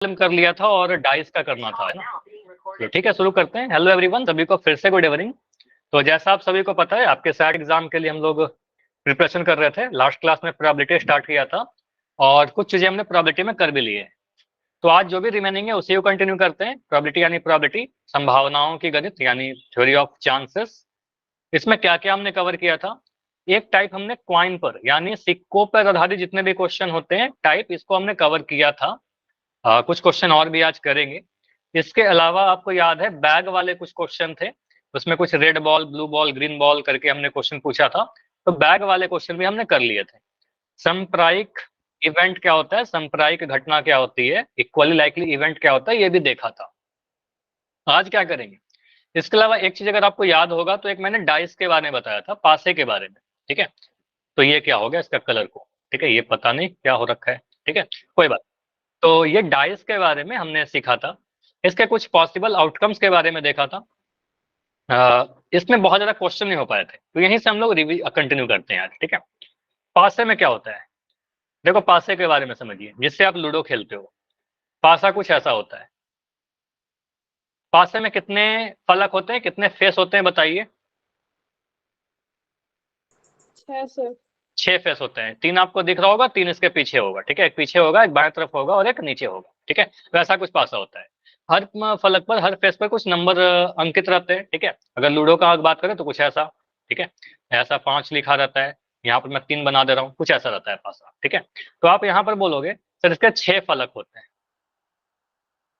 कर लिया था और डाइस का करना था, है ना। तो ठीक है, शुरू करते हैं। हेलो एवरीवन, सभी को फिर से गुड इवनिंग। तो जैसा आप सभी को पता है, आपके सैट एग्जाम के लिए हम लोग प्रिपरेशन कर रहे थे। लास्ट क्लास में प्रोबेबिलिटी स्टार्ट किया था और कुछ चीजें हमने प्रोबेबिलिटी में कर भी ली है। तो आज जो भी रिमेनिंग है उसी को कंटिन्यू करते हैं। प्रोबेबिलिटी यानी प्रोबेबिलिटी, संभावनाओं की गणित यानी थ्योरी ऑफ चांसेस। इसमें क्या क्या हमने कवर किया था? एक टाइप हमने क्वाइन पर यानी सिक्कों पर आधारित जितने भी क्वेश्चन होते हैं टाइप, इसको हमने कवर किया था। कुछ क्वेश्चन और भी आज करेंगे। इसके अलावा आपको याद है बैग वाले कुछ क्वेश्चन थे, उसमें कुछ red ball, blue ball, green ball करके हमने क्वेश्चन पूछा था। तो बैग वाले क्वेश्चन भी हमने कर लिए थे। सांप्रायिक इवेंट क्या होता है, सांप्रायिक घटना क्या होती है, इक्वली लाइकली इवेंट क्या होता है, ये भी देखा था। आज क्या करेंगे? इसके अलावा एक चीज अगर आपको याद होगा तो एक मैंने डाइस के बारे में बताया था, पासे के बारे में। ठीक है, तो ये क्या हो गया इसका कलर को, ठीक है, ये पता नहीं क्या हो रखा है। ठीक है, कोई बात। तो ये डाइस के बारे में हमने सीखा था। इसके कुछ पॉसिबल आउटकम्स के बारे में देखा था। इसमें बहुत ज्यादा क्वेश्चन नहीं हो पाए थे, तो यहीं से हम लोग कंटिन्यू करते हैं आज। ठीक है, पासे में क्या होता है? देखो, पासे के बारे में समझिए, जिससे आप लूडो खेलते हो। पासा कुछ ऐसा होता है। पासे में कितने फलक होते हैं, कितने फेस होते हैं, बताइए। 6 फेस होते हैं। 3 आपको दिख रहा होगा, 3 इसके पीछे होगा। ठीक है, एक पीछे होगा, एक बाएं तरफ होगा और एक नीचे होगा। ठीक है, वैसा कुछ पासा होता है। हर फलक पर, हर फेस पर कुछ नंबर अंकित रहते हैं। ठीक है, अगर लूडो का बात करें तो कुछ ऐसा। ठीक है, ऐसा 5 लिखा रहता है। यहाँ पर मैं 3 बना दे रहा हूँ, कुछ ऐसा रहता है पासा। ठीक है, तो आप यहाँ पर बोलोगे सर इसके 6 फलक होते हैं।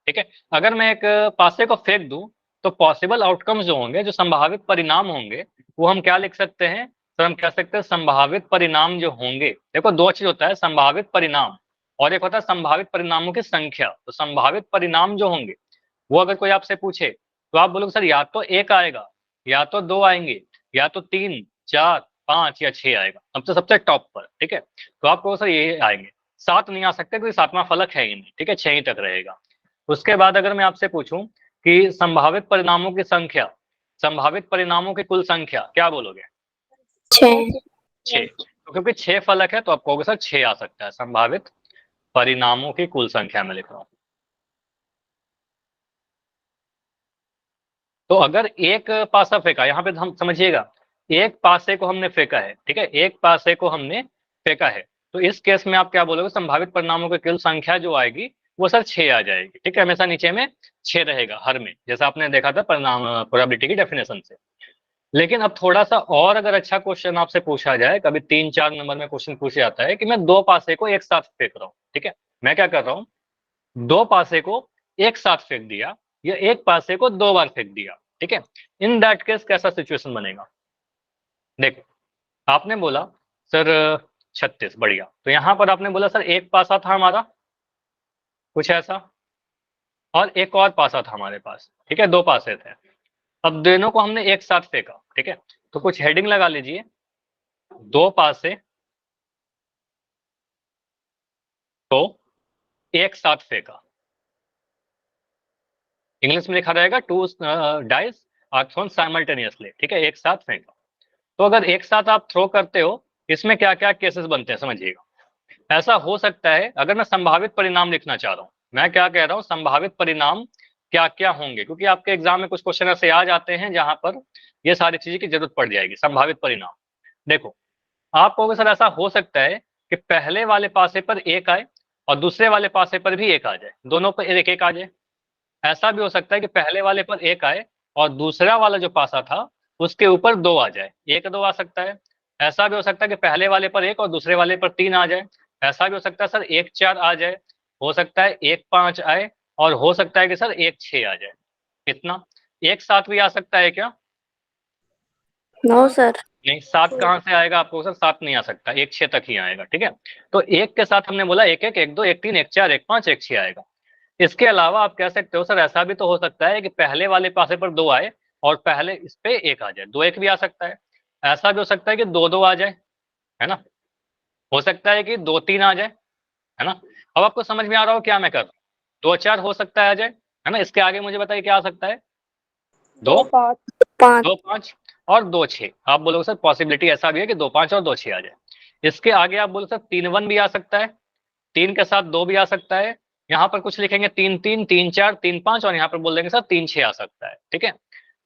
ठीक है, अगर मैं एक पासे को फेंक दूं तो पॉसिबल आउटकम्स जो होंगे, जो संभावित परिणाम होंगे, वो हम क्या लिख सकते हैं? सर हम कह सकते हैं संभावित परिणाम जो होंगे। देखो, दो चीज होता है, संभावित परिणाम और एक होता है संभावित परिणामों की संख्या। तो संभावित परिणाम जो होंगे वो अगर कोई आपसे पूछे तो आप बोलोगे सर या तो 1 आएगा, या तो 2 आएंगे, या तो 3, 4, 5 या 6 आएगा, सबसे सबसे टॉप पर। ठीक है, तो आप कहोगे सर ये आएंगे। 7 नहीं आ सकते क्योंकि 7वां फलक है ही नहीं। ठीक है, 6 ही तक रहेगा। उसके बाद अगर मैं आपसे पूछूं कि संभावित परिणामों की संख्या, संभावित परिणामों की कुल संख्या, क्या बोलोगे? 6। 6। तो क्योंकि 6 फलक है तो आप कहोगे सर 6 आ सकता है। संभावित परिणामों की कुल संख्या में लिख रहा हूं। तो अगर एक पासा फेंका, यहाँ पे हम समझिएगा, एक पासे को हमने फेंका है। ठीक है, एक पासे को हमने फेंका है, तो इस केस में आप क्या बोलोगे? संभावित परिणामों की कुल संख्या जो आएगी वो सर 6 आ जाएगी। ठीक है, हमेशा नीचे में 6 रहेगा हर में, जैसा आपने देखा था परिणाम प्रोबेबिलिटी की डेफिनेशन से। लेकिन अब थोड़ा सा और अगर अच्छा क्वेश्चन आपसे पूछा जाए, कभी 3-4 नंबर में क्वेश्चन पूछा जाता है कि मैं 2 पासे को एक साथ फेंक रहा हूँ। ठीक है, मैं क्या कर रहा हूँ, 2 पासे को एक साथ फेंक दिया या एक पासे को 2 बार फेंक दिया। ठीक है, इन दैट केस कैसा सिचुएशन बनेगा? देखो, आपने बोला सर 36, बढ़िया। तो यहां पर आपने बोला सर एक पासा था हमारा, कुछ ऐसा, और एक और पासा था हमारे पास। ठीक है, 2 पासे थे। अब दोनों को हमने एक साथ फेंका। ठीक है, तो कुछ हेडिंग लगा लीजिए, 2 पासे तो एक साथ फेंका। इंग्लिश में लिखा रहेगा 2 डाइस आर थ्रोन साइमल्टेनियसली। ठीक है, एक साथ फेंका। तो अगर एक साथ आप थ्रो करते हो, इसमें क्या क्या केसेस बनते हैं समझिएगा। ऐसा हो सकता है, अगर मैं संभावित परिणाम लिखना चाह रहा हूं, मैं क्या कह रहा हूं, संभावित परिणाम क्या क्या होंगे, क्योंकि आपके एग्जाम में कुछ क्वेश्चन ऐसे आ जाते हैं जहां पर ये सारी चीजें की जरूरत पड़ जाएगी। संभावित परिणाम देखो, आप कहोगे सर ऐसा हो सकता है कि पहले वाले पासे पर 1 आए और दूसरे वाले पासे पर भी 1 आ जाए, दोनों पर 1 1 आ जाए। ऐसा भी हो सकता है कि पहले वाले पर 1 आए और दूसरा वाला जो पासा था उसके ऊपर 2 आ जाए, 1 2 आ सकता है। ऐसा भी हो सकता है कि पहले वाले पर 1 और दूसरे वाले पर 3 आ जाए। ऐसा भी हो सकता है सर 1 4 आ जाए, हो सकता है 1 5 आए, और हो सकता है कि सर 1 6 आ जाए। कितना? एक साथ भी आ सकता है क्या? No sir. नहीं, 7 कहाँ से आएगा? आपको सर 7 नहीं आ सकता, 1 6 तक ही आएगा। ठीक है, तो 1 के साथ हमने बोला 1 1 1 2 1 3 1 4 1 5 1 6 आएगा। इसके अलावा आप कह सकते हो सर ऐसा भी तो हो सकता है कि पहले वाले पासे पर 2 आए और पहले इस पे 1 आ जाए, 2 1 भी आ सकता है। ऐसा भी हो सकता है कि 2 2 आ जाए, है ना। हो सकता है कि 2 3 आ जाए, है ना। अब आपको समझ में आ रहा हो क्या मैं कर रहा हूँ? 2 4 हो सकता है आ जाए, है ना। इसके आगे मुझे बताइए क्या आ सकता है? 2 5। 2 5 और 2 6। आप बोलोगे सर पॉसिबिलिटी ऐसा भी है कि 2 5 और 2 6 आ जाए। इसके आगे आप बोलो सर 3 1 भी आ सकता है, 3 के साथ 2 भी आ सकता है, यहाँ पर कुछ लिखेंगे 3 3 3 4 3 5 और यहाँ पर बोल देंगे सर 3 6 आ सकता है, ठीक है।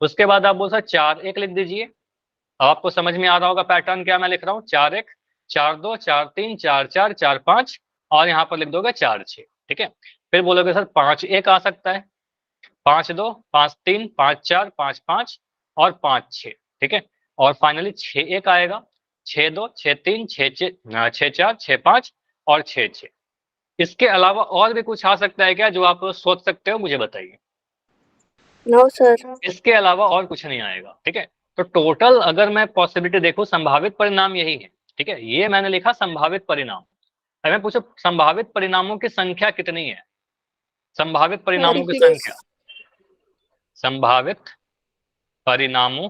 उसके बाद आप बोल सर 4 1 लिख दीजिए। अब आपको समझ में आ रहा होगा पैटर्न क्या मैं लिख रहा हूँ, 4 1 4 2 4 3 4 4 4 5 और यहाँ पर लिख दोगे 4 6, ठीक है। फिर बोलोगे सर 5 1 आ सकता है, 5 2 5 3 5 4 5 5 और 5 6, ठीक है। और फाइनली 6 1 आएगा, 6 2 6 3 6 6 4 6 5 और 6 6। इसके अलावा और भी कुछ आ सकता है क्या जो आप सोच सकते हो, मुझे बताइए। No sir. इसके अलावा और कुछ नहीं आएगा, ठीक है। तो टोटल अगर मैं पॉसिबिलिटी देखूं, संभावित परिणाम यही है, ठीक है। ये मैंने लिखा संभावित परिणाम। अगर मैं पूछूं संभावित परिणामों की संख्या कितनी है, संभावित परिणामों की संख्या, संभावित परिणामों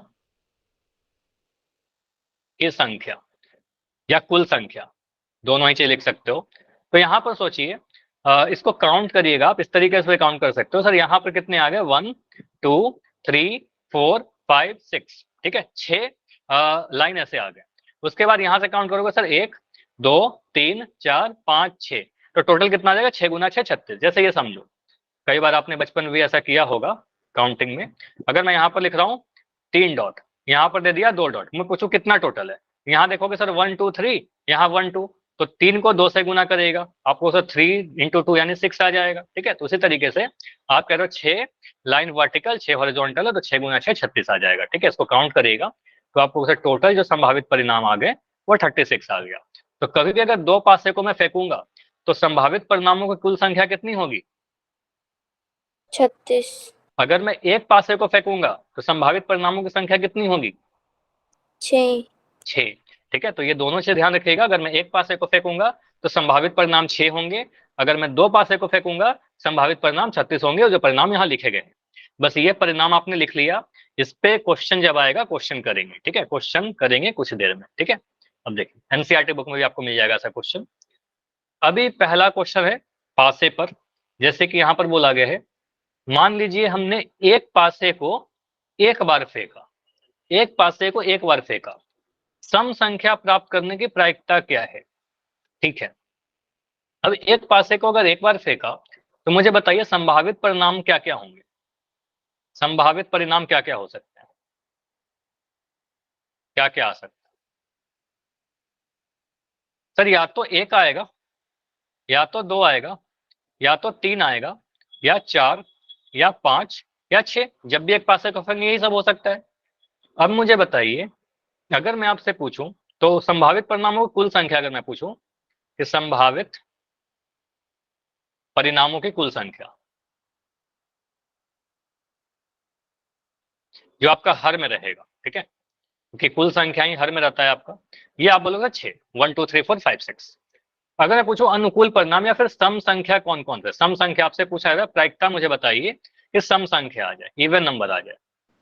की संख्या या कुल संख्या, दोनों ही चीज लिख सकते हो। तो यहाँ पर सोचिए, इसको काउंट करिएगा आप, इस तरीके से काउंट कर सकते हो। सर यहाँ पर कितने आ गए, 1 2 3 4 5 6, ठीक है। 6 लाइन ऐसे आ गए। उसके बाद यहाँ से काउंट करोगे सर 1 2 3 4 5 6, तो टोटल कितना आ जाएगा, 6 गुना 6 36। जैसे ये समझो, कई बार आपने बचपन में भी ऐसा किया होगा काउंटिंग में। अगर मैं यहाँ पर लिख रहा हूँ 3 डॉट, यहाँ पर दे दिया 2 डॉट, मैं पूछूं कितना टोटल है, यहाँ देखोगे सर 1 2 3, यहाँ 1 2, तो 3 को 2 से गुना करेगा, आपको सर 3 इंटू 2 यानी 6 आ जाएगा, ठीक है। तो उसी तरीके से आप कह रहे हो 6 लाइन वर्टिकल 6 हॉरिजॉन्टल है, तो 6 गुना 6 36 आ जाएगा, ठीक है। इसको काउंट करिएगा तो आपको सर टोटल जो संभावित परिणाम आ गए वो 36 आ गया। तो कभी भी अगर दो पासे को मैं फेंकूंगा तो संभावित परिणामों की कुल संख्या कितनी होगी, 36। अगर मैं एक पासे को फेंकूंगा तो संभावित परिणामों की संख्या कितनी होगी, 6। 6, ठीक है। तो ये दोनों चीज ध्यान रखिएगा, अगर मैं एक पासे को फेंकूंगा तो संभावित परिणाम 6 होंगे, अगर मैं दो पासे को फेंकूंगा संभावित परिणाम 36 होंगे, और जो परिणाम यहाँ लिखे गए हैं। बस ये परिणाम आपने लिख लिया, इस पे क्वेश्चन जब आएगा क्वेश्चन करेंगे, ठीक है। क्वेश्चन करेंगे कुछ देर में, ठीक है। अब देखिए एनसीईआरटी बुक में भी आपको मिल जाएगा ऐसा क्वेश्चन। अभी पहला क्वेश्चन है पासे पर, जैसे कि यहाँ पर बोला गया है, मान लीजिए हमने एक पासे को एक बार फेंका, एक पासे को एक बार फेंका, सम संख्या प्राप्त करने की प्रायिकता क्या है, ठीक है। अब एक पासे को अगर एक बार फेंका तो मुझे बताइए संभावित परिणाम क्या क्या होंगे, संभावित परिणाम क्या क्या हो सकते हैं, क्या क्या आ सकता है। सर या तो एक आएगा, या तो दो आएगा, या तो तीन आएगा, या चार, या पांच, या छह। जब भी एक पासे को फेंकेंगे यही सब हो सकता है। अब मुझे बताइए, अगर मैं आपसे पूछूं तो संभावित परिणामों की कुल संख्या, अगर मैं पूछूं कि संभावित परिणामों की कुल संख्या जो आपका हर में रहेगा, ठीक है, क्योंकि कुल संख्या ही हर में रहता है आपका, ये आप बोलोगे 6 1 2 3 4 5 6। अगर मैं पूछूं अनुकूल परिणाम या फिर सम संख्या कौन कौन से, सम संख्या आपसे पूछा है, प्रायिकता मुझे बताइए कि सम संख्या आ जाए, इवन नंबर आ जाए।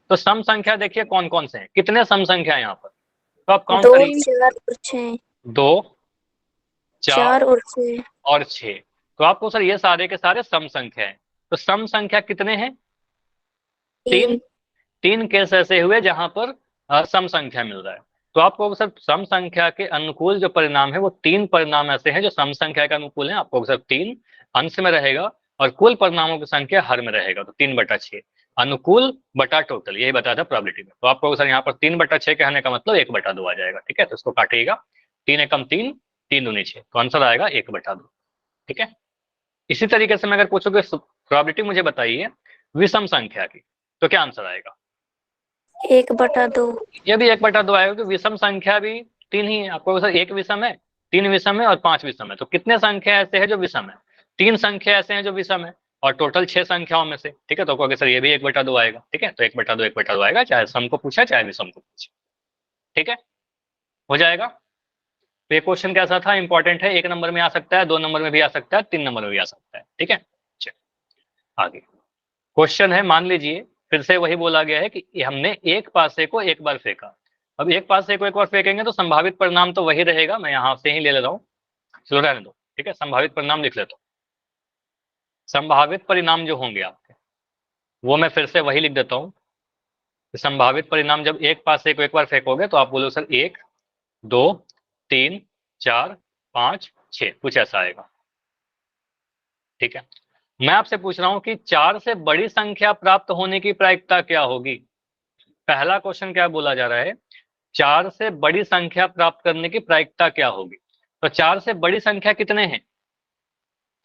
तो सम संख्या देखिए कौन कौन से हैं, कितने सम संख्या है यहाँ पर, तो आप काउंट 2 करिए। 4 और 6। 2 4 4 और 6। और 6, तो आपको सर ये सारे के सारे सम संख्या है। तो सम संख्या कितने हैं, 3। 3। 3 केस ऐसे हुए जहां पर सम संख्या मिल रहा है। तो आपको सर सम संख्या के अनुकूल जो परिणाम है वो 3 परिणाम ऐसे हैं जो सम संख्या के अनुकूल हैं, आपको सर 3 अंश में रहेगा और कुल परिणामों की संख्या हर में रहेगा, तो 3/6 अनुकूल बटा टोटल, यही बताया था प्रोबेबिलिटी में। तो आपको सर यहाँ पर 3/6 कहने का मतलब 1/2 आ जाएगा, ठीक है। तो इसको काटिएगा, 3 एकम 3, 3 दूनी 6, तो आंसर आएगा 1/2, ठीक है। इसी तरीके से मैं अगर पूछूंगा प्रोबेबिलिटी मुझे बताइए विषम संख्या की, तो क्या आंसर आएगा, 1/2। ये भी 1/2 आएगा, क्योंकि विषम संख्या भी 3 ही है। आपको सर 1 विषम है, 3 विषम है और 5 विषम है, तो कितने संख्या ऐसे है जो विषम है, 3 संख्या ऐसे हैं जो विषम है, और टोटल 6 संख्याओं में से, ठीक है। तो कहोगे सर ये भी 1/2 आएगा, ठीक है। तो 1/2 1/2 आएगा, चाहे सम को पूछा चाहे विषम को पूछा, ठीक है, हो जाएगा। तो ये क्वेश्चन कैसा था, इंपॉर्टेंट है, 1 नंबर में आ सकता है, 2 नंबर में भी आ सकता है, 3 नंबर में भी आ सकता है, ठीक है। चलिए आगे क्वेश्चन है, मान लीजिए फिर से वही बोला गया है कि हमने एक पासे को एक बार फेंका। अब एक पासे को एक बार फेंकेंगे तो संभावित परिणाम तो वही रहेगा, मैं यहां से ही ले लेता हूँ, चलो रहने दो, ठीक है। संभावित परिणाम लिख लेता हूँ, संभावित परिणाम जो होंगे आपके वो मैं फिर से वही लिख देता हूँ। संभावित परिणाम जब एक पासे को एक बार फेंकोगे तो आप बोलो सर 1 2 3 4 5 6, कुछ ऐसा आएगा, ठीक है। मैं आपसे पूछ रहा हूं कि 4 से बड़ी संख्या प्राप्त होने की प्रायिकता क्या होगी। पहला क्वेश्चन क्या बोला जा रहा है, 4 से बड़ी संख्या प्राप्त करने की प्रायिकता क्या होगी। तो 4 से बड़ी संख्या कितने हैं,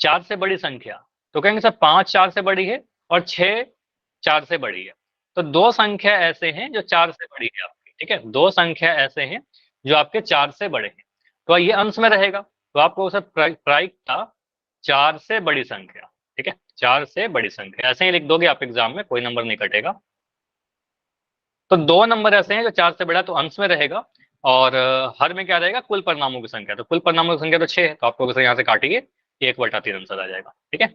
4 से बड़ी संख्या, तो कहेंगे सर 5 4 से बड़ी है और 6 4 से बड़ी है। तो दो संख्या ऐसे हैं जो 4 से बड़ी है आपकी, ठीक है, दो संख्या ऐसे हैं जो आपके 4 से बड़े हैं, तो ये अंश में रहेगा, तो आपको उसे प्रायिकता 4 से बड़ी संख्या, ठीक है, 4 से बड़ी संख्या ऐसे ही लिख दोगे आप एग्जाम में, कोई नंबर नहीं कटेगा। तो दो नंबर ऐसे हैं जो 4 से बड़ा, तो अंश में रहेगा, और हर में क्या रहेगा, कुल परिणामों की संख्या, तो कुल परिणामों की संख्या तो 6 है, तो आपको यहाँ से काटिए 1/3 आंसर आ जाएगा, ठीक है।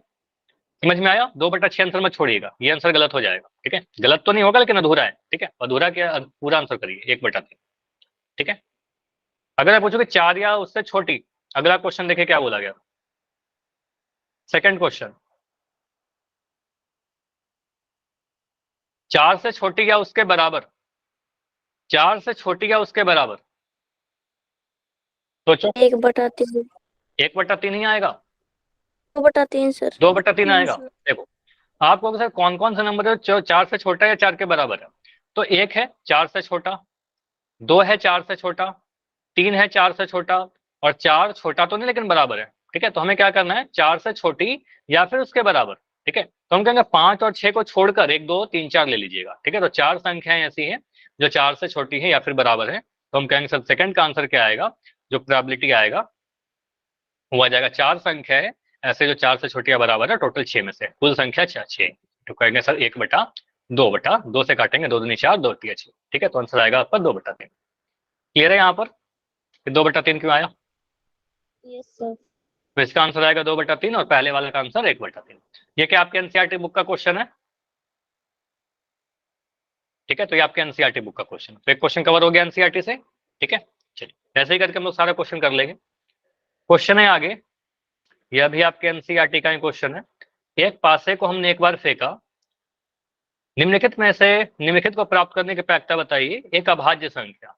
समझ में आया, 2/6 आंसर मत छोड़िएगा, ये आंसर गलत हो जाएगा, ठीक है, गलत तो नहीं होगा लेकिन अधूरा है, ठीक है, अधूरा क्या, पूरा आंसर करिए 1/3, ठीक है। अगर आप पूछोगे 4 या उससे छोटी, अगला क्वेश्चन देखिए क्या बोला गया, सेकंड क्वेश्चन, 4 से छोटी या उसके बराबर, 4 से छोटी या उसके बराबर, सोचो। 1/3। 1/3 ही आएगा, 2/3 सर। 2/3 आएगा। देखो आपको सर कौन कौन सा नंबर है जो 4 से छोटा या 4 के बराबर है, तो एक है 4 से छोटा, 2 है 4 से छोटा, 3 है 4 से छोटा, और 4 छोटा तो नहीं लेकिन बराबर है, ठीक है। तो हमें क्या करना है, 4 से छोटी या फिर उसके बराबर, ठीक है। तो हम कहेंगे 5 और 6 को छोड़कर 1 2 3 4 ले लीजिएगा, ठीक है। तो 4 संख्याएं ऐसी हैं जो 4 से छोटी है या फिर बराबर है, तो हम कहेंगे सर सेकंड का आंसर क्या आएगा, जो प्रोबेबिलिटी आएगा वो आ जाएगा 4 संख्या है ऐसे जो 4 से छोटी या बराबर है, टोटल 6 में से कुल संख्या 6, तो कहेंगे सर 1/2 से काटेंगे, 2 दूनी 4 2 3 6, ठीक है। तो आंसर आएगा आपका 2/3। क्लियर है यहाँ पर 2/3 क्यों आया, यस सर। तो इसका आंसर आएगा 2/3 और पहले वाले का आंसर 1/3। ये क्या आपके एनसीईआरटी बुक का क्वेश्चन है, ठीक है। तो ये आपके एनसीईआरटी बुक का क्वेश्चन, तो एक क्वेश्चन कवर हो गया एनसीईआरटी से, ठीक है। चलिए ऐसे ही करके हम लोग सारा क्वेश्चन कर लेंगे। क्वेश्चन है आगे, यह भी आपके एनसीईआरटी का ही क्वेश्चन है। एक पासे को हमने एक बार फेंका, निम्नलिखित में से निम्नलिखित को प्राप्त करने की प्रायिकता बताइए। एक अभाज्य संख्या,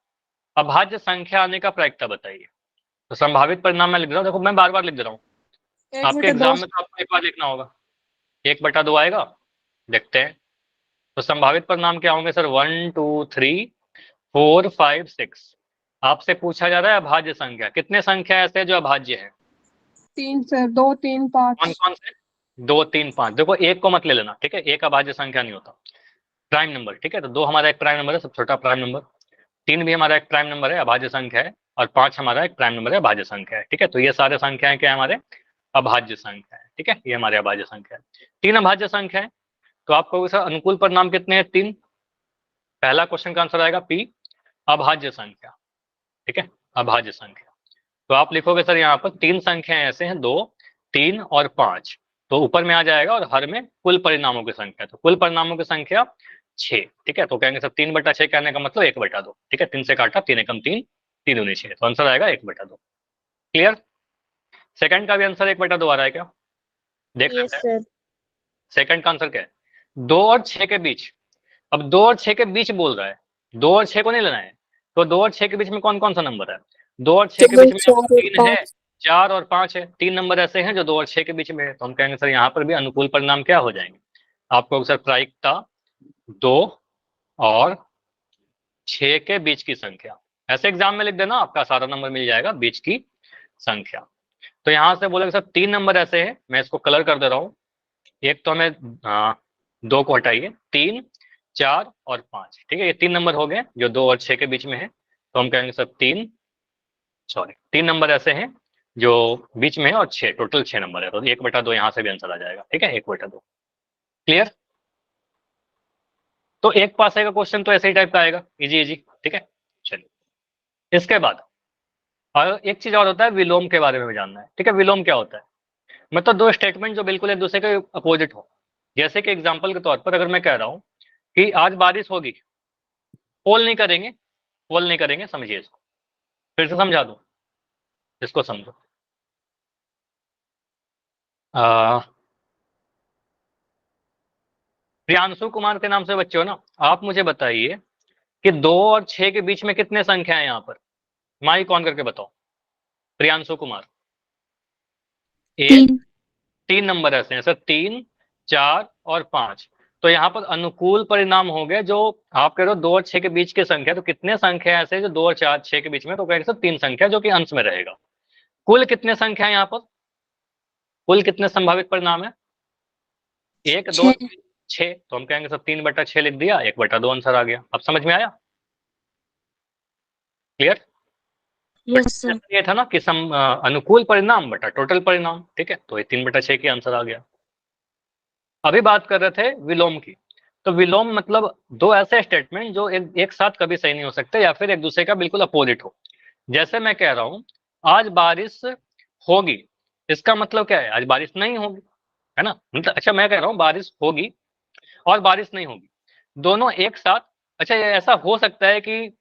अभाज्य संख्या आने का प्रायिकता बताइए। तो संभावित परिणाम मैं लिख रहा हूँ, देखो मैं बार बार लिख दे रहा हूँ, आपके एग्जाम में तो आपको एक बार लिखना होगा। 1/2 आएगा, देखते हैं। तो संभावित परिणाम क्या होंगे सर, 1 2 3 4 5 6। आपसे पूछा जा रहा है अभाज्य संख्या, कितने संख्या ऐसे जो अभाज्य है, 3 सर, 2 3 5। कौन कौन से, 2 3 5। देखो एक को मत ले लेना, ठीक है, एक अभाज्य संख्या नहीं होता, प्राइम नंबर, ठीक है। तो 2 हमारा एक प्राइम नंबर है, सब छोटा प्राइम नंबर, 3 भी हमारा एक प्राइम नंबर है, अभाज्य संख्या है, और 5 हमारा एक प्राइम नंबर है, अभाज्य संख्या है, ठीक है। तो ये सारे संख्याएं क्या है, हमारे अभाज्य संख्या है, ठीक है, ये हमारे अभाज्य संख्या है। 3 अभाज्य संख्या है, तो आपको सर अनुकूल परिणाम कितने हैं, 3। पहला क्वेश्चन का आंसर आएगा पी, अभाज्य संख्या, ठीक है, अभाज्य संख्या। तो आप लिखोगे सर यहाँ पर 3 संख्याएं ऐसे हैं, 2 3 और 5, तो ऊपर में आ जाएगा, और हर में कुल परिणामों की संख्या, तो कुल परिणामों की संख्या 6, ठीक है। तो कहेंगे सर 3/6 कहने का मतलब 1/2, ठीक है, 3 से काटा, 3 एकम 3 3 दूनी 6, तो आंसर आएगा 1/2। क्लियर, सेकंड का भी आंसर 1/2 आ रहा है क्या, देख यस सकते हैं। सर। सेकंड का आंसर क्या है, 2 और 6 के बीच, अब 2 और 6 के बीच बोल रहा है, 2 और 6 को नहीं लेना है, तो 2 और 6 के बीच में कौन कौन सा नंबर है, 2 और 6 के बीच में 4 और 3 है, 5। 4 और 5 है, 3 नंबर ऐसे हैं जो 2 और 6 के बीच में है, तो हम कहेंगे सर यहाँ पर भी अनुकूल परिणाम क्या हो जाएंगे, आपको सर प्रायिकता 2 और 6 के बीच की संख्या, ऐसे एग्जाम में लिख देना, आपका सारा नंबर मिल जाएगा, बीच की संख्या। तो यहाँ से बोलेगा सर 3 नंबर ऐसे हैं, मैं इसको कलर कर दे रहा हूँ, एक तो हमें 2 को हटाइए, 3 4 और 5, ठीक है, ये 3 नंबर हो गए जो 2 और 6 के बीच में है, तो हम कहेंगे सर 3 नंबर ऐसे हैं जो बीच में है, और 6, टोटल 6 नंबर है, तो 1/2 यहाँ से भी आंसर आ जाएगा, ठीक है, 1/2। क्लियर, तो एक पास आएगा क्वेश्चन तो ऐसे ही टाइप का आएगा, इजी इजी, ठीक है। चलिए इसके बाद और एक चीज और होता है, विलोम के बारे में भी जानना है, ठीक है। विलोम क्या होता है, मतलब दो स्टेटमेंट जो बिल्कुल एक दूसरे के अपोजिट हो। जैसे कि एग्जाम्पल के तौर पर अगर मैं कह रहा हूँ कि आज बारिश होगी, पोल नहीं करेंगे, पोल नहीं करेंगे, समझिए इसको, फिर से समझा दूं, इसको समझो। प्रियांशु कुमार के नाम से बच्चे हो ना, आप मुझे बताइए कि 2 और 6 के बीच में कितने संख्या है यहाँ पर, माइक ऑन करके बताओ। प्रियांशु कुमार, 1 3। 3 नंबर ऐसे हैं सर, 3, 4 और 5। तो यहाँ पर अनुकूल परिणाम हो गए जो आप कह रहे हो 2 और 6 के बीच की संख्या। तो कितने संख्या ऐसे जो 2 और 4, 6 के बीच में? तो कहेंगे सर 3 संख्या जो कि अंश में रहेगा। कुल कितने संख्या है यहाँ पर? कुल कितने संभावित परिणाम है? 1, 2, 6। तो हम कहेंगे सर 3/6 लिख दिया, 1/2 आंसर आ गया। अब समझ में आया? क्लियर? Yes sir. ये था ना कि अनुकूल परिणाम बटा टोटल परिणाम, ठीक है। तो ये 3/6 की आंसर आ गया। अभी बात कर रहे थे विलोम की। तो विलोम मतलब दो ऐसे स्टेटमेंट जो एक साथ कभी सही नहीं हो सकते या फिर एक दूसरे का बिल्कुल अपोजिट हो। जैसे मैं कह रहा हूं आज बारिश होगी, इसका मतलब क्या है? आज बारिश नहीं होगी, है ना। मतलब अच्छा, मैं कह रहा हूं बारिश होगी और बारिश नहीं होगी, दोनों एक साथ। अच्छा, ये ऐसा हो सकता है कि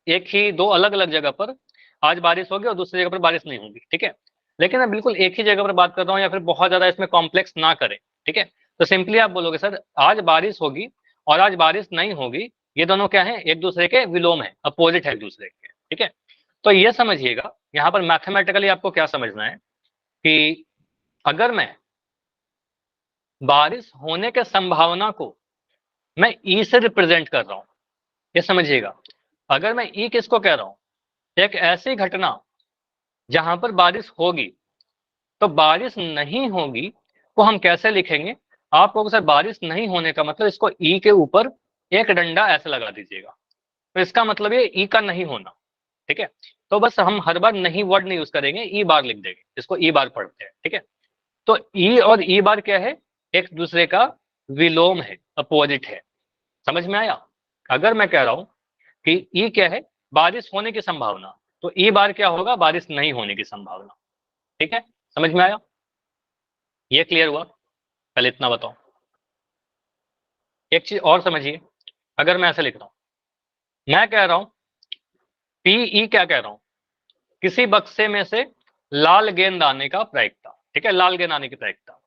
एक ही दो अलग अलग जगह पर आज बारिश होगी और दूसरी जगह पर बारिश नहीं होगी, ठीक है। लेकिन मैं बिल्कुल एक ही जगह पर बात कर रहा हूँ, या फिर बहुत ज्यादा इसमें कॉम्प्लेक्स ना करें, ठीक है। तो सिंपली आप बोलोगे सर आज बारिश होगी और आज बारिश नहीं होगी, ये दोनों क्या है? एक दूसरे के विलोम है, अपोजिट है एक दूसरे के, ठीक है। तो ये समझिएगा यहाँ पर मैथमेटिकली आपको क्या समझना है कि अगर मैं बारिश होने के संभावना को मैं ई से रिप्रेजेंट कर रहा हूं, ये समझिएगा। अगर मैं ई किसको कह रहा हूं? एक ऐसी घटना जहां पर बारिश होगी। तो बारिश नहीं होगी को हम कैसे लिखेंगे? आप कहोगे सर बारिश नहीं होने का मतलब इसको ई के ऊपर एक डंडा ऐसे लगा दीजिएगा, तो इसका मतलब ये ई का नहीं होना, ठीक है। तो बस हम हर बार नहीं वर्ड नहीं यूज करेंगे, ई बार लिख देंगे, इसको ई बार पढ़ते हैं, ठीक है। तो ई और ई बार क्या है? एक दूसरे का विलोम है, अपोजिट है। समझ में आया? अगर मैं कह रहा हूं कि ई क्या है? बारिश होने की संभावना, तो ई बार क्या होगा? बारिश नहीं होने की संभावना, ठीक है। समझ में आया? ये क्लियर हुआ? पहले इतना बताओ। एक चीज और समझिए, अगर मैं ऐसे लिख रहा हूं, मैं कह रहा हूं पीई, क्या कह रहा हूं? किसी बक्से में से लाल गेंद आने का प्रायिकता, ठीक है, लाल गेंद आने की प्रायिकता।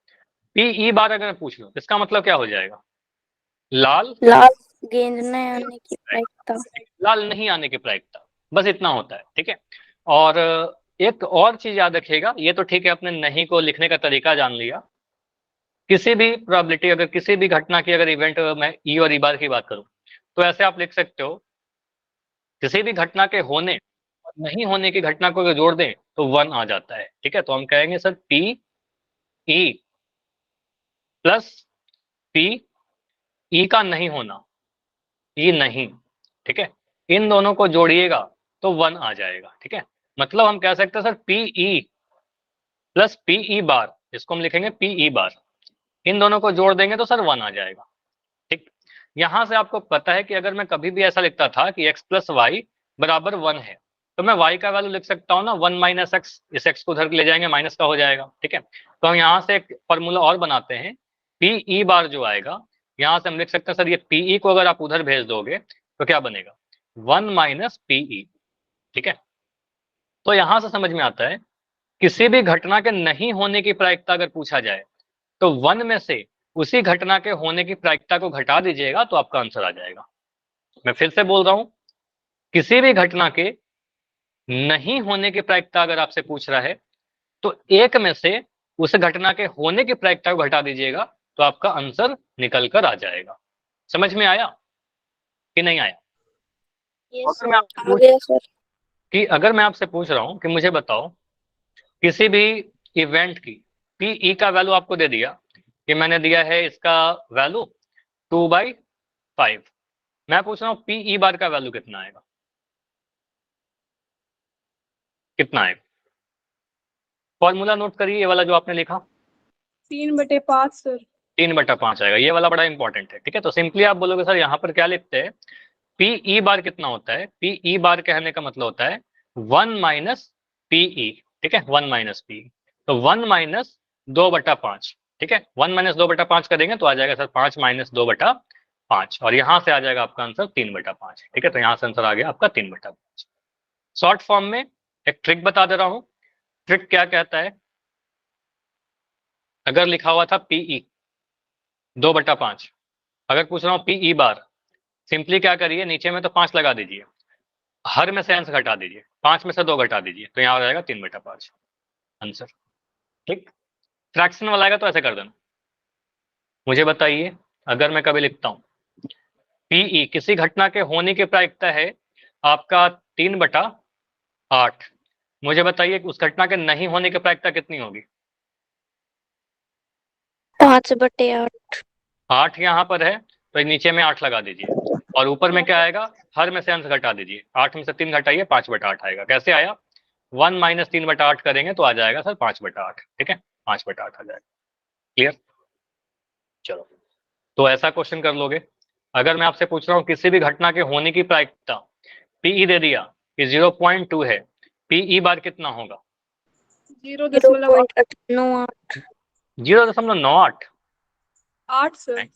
पीई बार अगर मैं पूछ लूं, इसका मतलब क्या हो जाएगा? लाल लाल गेंद न आने की प्रायिकता। लाल नहीं आने की प्रायिकता, बस इतना होता है, ठीक है। और एक और चीज याद रखिएगा, ये तो ठीक है अपने नहीं को लिखने का तरीका जान लिया। किसी भी प्रोबेबिलिटी, अगर किसी भी घटना की अगर इवेंट मैं ई और ई बार की बात करूं, तो ऐसे आप लिख सकते हो, किसी भी घटना के होने और नहीं होने की घटना को अगर जोड़ दें तो 1 आ जाता है, ठीक है। तो हम कहेंगे sir P E plus P ई का नहीं होना, ई नहीं, ठीक है, इन दोनों को जोड़िएगा तो 1 आ जाएगा, ठीक है। मतलब हम कह सकते हैं sir P E plus P E बार, इसको हम लिखेंगे पी ई बार, इन दोनों को जोड़ देंगे तो सर 1 आ जाएगा, ठीक। यहां से आपको पता है कि अगर मैं कभी भी ऐसा लिखता था कि x प्लस वाई बराबर 1 है, तो मैं y का वैल्यू लिख सकता हूँ ना 1 माइनस एक्स, इस x को उधर ले जाएंगे माइनस का हो जाएगा, ठीक है। तो हम यहाँ से एक फॉर्मूला और बनाते हैं, पी ई बार जो आएगा यहाँ से हम लिख सकते हैं सर ये पी ई को अगर आप उधर भेज दोगे तो क्या बनेगा? 1 माइनस पी ई, ठीक है। तो यहां से समझ में आता है किसी भी घटना के नहीं होने की प्रायिकता अगर पूछा जाए तो 1 में से उसी घटना के होने की प्रायिकता को घटा दीजिएगा तो आपका आंसर आ जाएगा। मैं फिर से बोल रहा हूं, किसी भी घटना के नहीं होने की प्रायिकता अगर आपसे पूछ रहा है तो 1 में से उस घटना के होने की प्रायिकता को घटा दीजिएगा तो आपका आंसर निकल कर आ जाएगा। समझ में आया कि नहीं आया? यस अगर मैं सर, आपसे आ पूछ गया सर। कि अगर मैं आपसे पूछ रहा हूं कि मुझे बताओ किसी भी इवेंट की पीई का वैल्यू आपको दे दिया कि मैंने दिया है इसका वैल्यू 2/5, मैं पूछ रहा हूँ पीई बार का वैल्यू कितना आएगा? कितना आएगा? फॉर्मूला नोट करिए, ये वाला जो आपने लिखा 3/5 सर। 3/5 आएगा, ये वाला बड़ा इंपॉर्टेंट है, ठीक है। तो सिंपली आप बोलोगे सर यहाँ पर क्या लिखते हैं, पीई बार कितना होता है? पीई बार कहने का मतलब होता है 1 माइनस पीई, ठीक है, 1 माइनस पीई। तो 1 माइनस 2/5, ठीक है, 1 माइनस 2/5 करेंगे तो आ जाएगा सर 5 माइनस 2/5, और यहाँ से आ जाएगा आपका आंसर 3/5, ठीक है। तो यहाँ से आंसर आ गया आपका 3/5। शॉर्ट फॉर्म में एक ट्रिक बता दे रहा हूँ। ट्रिक क्या कहता है, अगर लिखा हुआ था पीई 2/5, अगर पूछ रहा हूँ पीई बार, सिंपली क्या करिए नीचे में तो 5 लगा दीजिए, हर में से अंश घटा दीजिए, 5 में से 2 घटा दीजिए, तो यहाँ आ जाएगा 3/5 आंसर, ठीक। फ्रैक्शन वाला आएगा तो ऐसे कर देना। मुझे बताइए, अगर मैं कभी लिखता हूँ पीई किसी घटना के होने की प्रायिकता है आपका 3/8, मुझे बताइए उस घटना के नहीं होने की प्रायिकता कितनी होगी? 5/8। 8 यहाँ पर है तो नीचे में 8 लगा दीजिए, और ऊपर में क्या आएगा, हर में से अंश घटा दीजिए। 8 में से 3 घटाइए, 5/8 आएगा। कैसे आया? 1 - 3/8 करेंगे तो आ जाएगा सर 5/8। ठीक है, 5/8 आ जाएगा। क्लियर? चलो, तो ऐसा क्वेश्चन कर लोगे। अगर मैं आपसे पूछ रहा हूँ किसी भी घटना के होने की प्रायिकता पीई दे दिया कि 0.2 है, पीई बार कितना होगा? 0.8 0.98। 0.98। 8 सर।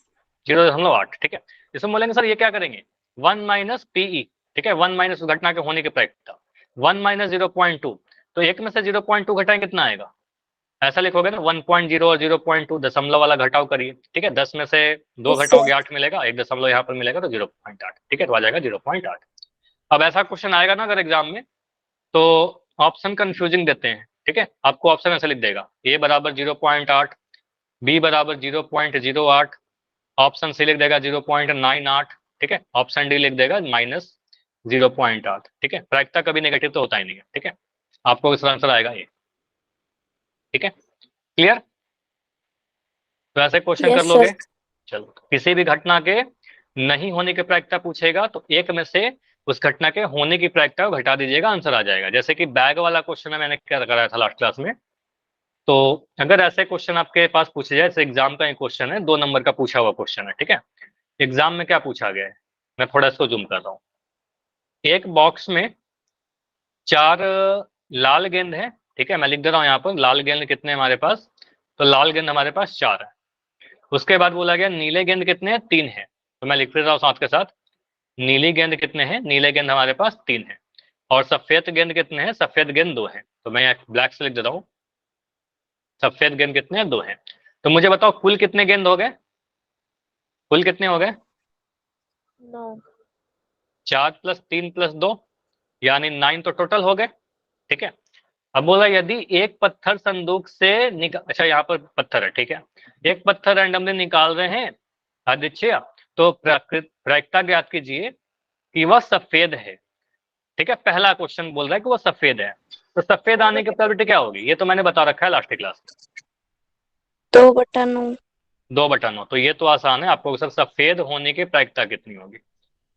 0.8। ठीक है, इसमें बोलेंगे सर ये क्या करेंगे, 1 - पीई। ठीक है, 1 - घटना के होने की प्रायिकता, 1 - 0.2, तो एक में से 0.2 घटाएं कितना आएगा? ऐसा लिखोगे ना 1.0 और 0.2 दशमलव वाला घटाव करिए। ठीक है, 10 में से 2 Yes, घटाओगे sir. 8 मिलेगा, एक दशमलव यहाँ पर मिलेगा तो 0.8। ठीक है, तो आ जाएगा 0.8। अब ऐसा क्वेश्चन आएगा ना अगर एग्जाम में, तो ऑप्शन कंफ्यूजिंग देते हैं। ठीक है, आपको ऑप्शन ऐसे लिख देगा, ए बराबर 0.8, बी बराबर 0.08, ऑप्शन सी लिख देगा 0.98। ठीक है, ऑप्शन डी लिख देगा -0.8। ठीक है, प्रायिकता कभी नेगेटिव तो होता ही नहीं है। ठीक है, आपको इसका आंसर आएगा ये। ठीक है, क्लियर? तो ऐसे क्वेश्चन कर Yes, sir. लोगे। चलो, किसी भी घटना के नहीं होने की प्रायिकता पूछेगा तो एक में से उस घटना के होने की प्रायिकता को घटा दीजिएगा, आंसर आ जाएगा। जैसे कि बैग वाला क्वेश्चन है, मैंने क्या कराया था लास्ट क्लास में। तो अगर ऐसे क्वेश्चन आपके पास पूछे जाए, जैसे एग्जाम का एक क्वेश्चन है, 2 नंबर का पूछा हुआ क्वेश्चन है। ठीक है, एग्जाम में क्या पूछा गया है, मैं थोड़ा इसको जूम कर रहा हूँ। एक बॉक्स में 4 लाल गेंद है। ठीक है, मैं लिख दे रहा हूँ यहाँ पर लाल गेंद कितने हमारे पास, तो लाल गेंद हमारे पास 4 है। उसके बाद बोला गया नीले गेंद कितने हैं, 3 है, तो मैं लिख रहा हूँ साथ के साथ, नीली गेंद कितने हैं, नीले गेंद हमारे पास 3 है। और सफेद गेंद कितने हैं, सफेद गेंद 2 है, तो मैं ब्लैक से लिख देता हूँ, सफेद गेंद कितने हैं, 2 है। तो मुझे बताओ कुल कितने गेंद हो गए, कुल कितने हो गए? 9। 4 + 3 + 2 यानी 9 तो टोटल हो गए। ठीक है, अब बोला यदि एक पत्थर संदूक से अच्छा यहाँ पर पत्थर है। ठीक है, एक पत्थर रैंडमली निकाल रहे हैं आदित्य, तो प्रायिकता ज्ञात कीजिए कि वह सफेद है। ठीक है, पहला क्वेश्चन बोल रहा है कि वो सफेद है, तो सफेद आने की प्रोबेबिलिटी क्या होगी, ये तो मैंने बता रखा है लास्ट क्लास में, 2/9। 2/9। तो ये तो आसान है, आपको सर सफेद होने की प्रायिकता कितनी होगी,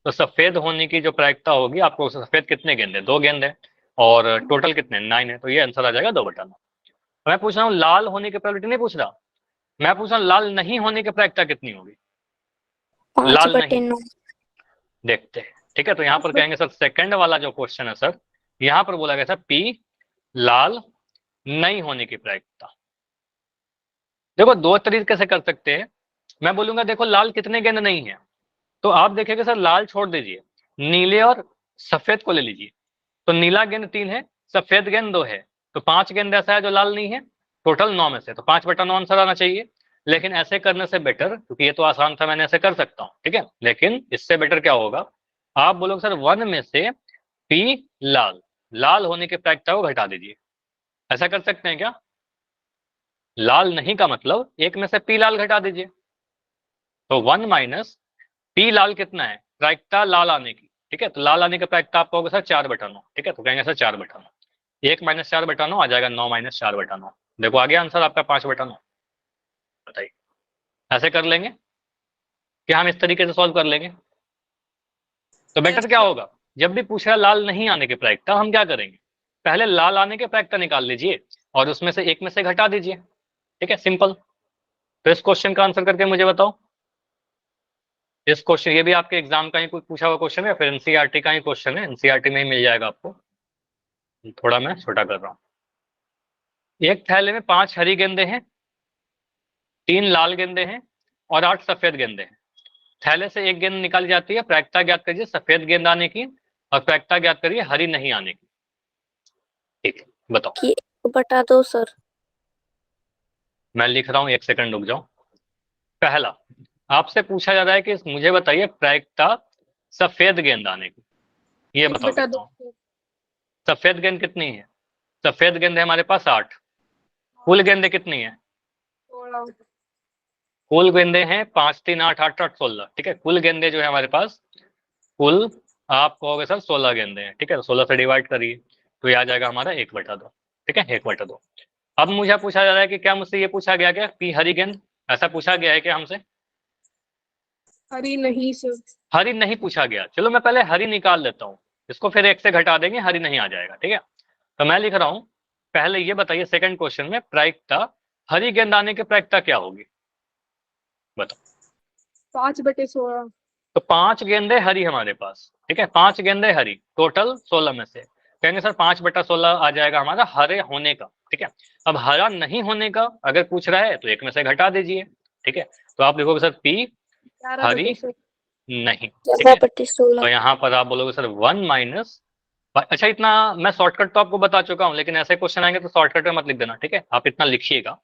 तो सफेद होने की जो प्रायिकता होगी, आपको सफेद कितने गेंद है, 2 गेंद है, और टोटल कितने 9 है, तो ये आंसर आ जाएगा 2/9। मैं पूछ रहा हूँ लाल होने की प्रोबेबिलिटी नहीं पूछ रहा, मैं पूछ रहा हूँ लाल नहीं होने की प्रायिकता कितनी होगी, लाल नहीं। 5/9। देखते हैं। ठीक है, तो यहाँ पर कहेंगे सर सेकंड वाला जो क्वेश्चन है सर, यहाँ पर बोला गया था पी लाल नहीं होने की प्रायिकता। देखो 2 तरीके से कर सकते हैं। मैं बोलूंगा देखो लाल कितने गेंद नहीं है, तो आप देखेंगे सर लाल छोड़ दीजिए, नीले और सफेद को ले लीजिए। तो नीला गेंद 3 है, सफेद गेंद 2 है, तो 5 गेंद ऐसा है जो लाल नहीं है, टोटल 9 में से, तो 5/9 आंसर आना चाहिए। लेकिन ऐसे करने से बेटर, क्योंकि ये तो आसान था, मैंने ऐसे कर सकता हूँ। ठीक है, लेकिन इससे बेटर क्या होगा, आप बोलोगे सर 1 में से पी लाल, लाल होने की प्रायिकता को घटा दीजिए। ऐसा कर सकते हैं क्या? लाल नहीं का मतलब 1 में से पी लाल घटा दीजिए, तो 1 - पी लाल कितना है, प्रायिकता लाल आने की। ठीक है, तो लाल आने की प्रायिकता आप कहोगे सर 4/9। ठीक है, तो कहेंगे सर 4/9, 1 - 4/9 आ जाएगा 9 - 4/9। देखो आ गया आंसर आपका 5/9। बताइए, ऐसे कर लेंगे कि हम इस तरीके से सॉल्व कर लेंगे, तो बेटर क्या होगा, जब भी पूछ रहा लाल नहीं आने की प्रायिकता, हम क्या करेंगे, पहले लाल आने की प्रायिकता निकाल लीजिए और उसमें से 1 में से घटा दीजिए। ठीक है, सिंपल। तो इस क्वेश्चन का आंसर करके मुझे बताओ, इस क्वेश्चन, ये भी आपके एग्जाम का ही कुछ पूछा हुआ क्वेश्चन है या फिर एनसीईआरटी का ही क्वेश्चन है, एनसीईआरटी में ही मिल जाएगा आपको। थोड़ा मैं छोटा कर रहा हूँ। एक थैले में 5 हरी गेंदे हैं, 3 लाल गेंदे हैं और 8 सफेद गेंदे हैं। थैले से एक गेंद निकाली जाती है, प्रायिकता ज्ञात करिए सफेद गेंद आने की और प्रायिकता ज्ञात करिए हरी नहीं आने की। ठीक है, बताओ। कि 1/2 सर। मैं लिख रहा हूँ, 1 सेकंड रुक जाओ। पहला, आपसे पूछा जा रहा है कि मुझे बताइए प्रायिकता सफेद गेंद आने की, ये बताओ कितना 1/2 हो। सफेद गेंद कितनी है, सफेद गेंद है हमारे पास 8, कुल गेंदें कितनी है, कुल गेंदे हैं 5 3 8 8 8 16, ठीक है। कुल गेंदे जो है हमारे पास, कुल आप कहोगे सर 16 गेंदे हैं, ठीक है। 16 से डिवाइड करिए तो ये आ जाएगा हमारा 1/2, ठीक है, 1/2। अब मुझे पूछा जा रहा है कि क्या मुझसे ये पूछा गया क्या कि हरी गेंद, ऐसा पूछा गया है क्या हमसे? हरी नहीं सर। हरी नहीं पूछा गया। चलो मैं पहले हरी निकाल लेता हूँ, इसको फिर 1 से घटा देंगे, हरी नहीं आ जाएगा, ठीक है। तो मैं लिख रहा हूँ, पहले ये बताइए सेकंड क्वेश्चन में प्रायिकता, हरी गेंद आने की प्रायिकता क्या होगी, बताओ। 5/16। तो 5 गेंदे हरी हमारे पास, ठीक है, 5 गेंदे हरी, टोटल 16 में से कहेंगे सर 5/16 आ जाएगा हमारा हरे होने का, ठीक है। अब हरा नहीं होने का अगर पूछ रहा है तो 1 में से घटा दीजिए, ठीक है। तो आप लिखोगे सर पी हरी 11/16। नहीं, ठीक है। 11/16। तो यहाँ पर आप बोलोगे सर 1 माइनस, अच्छा इतना मैं शॉर्टकट तो आपको बता चुका हूँ, लेकिन ऐसे क्वेश्चन आएंगे तो शॉर्टकट में मत लिख देना, ठीक है। आप इतना लिखिएगा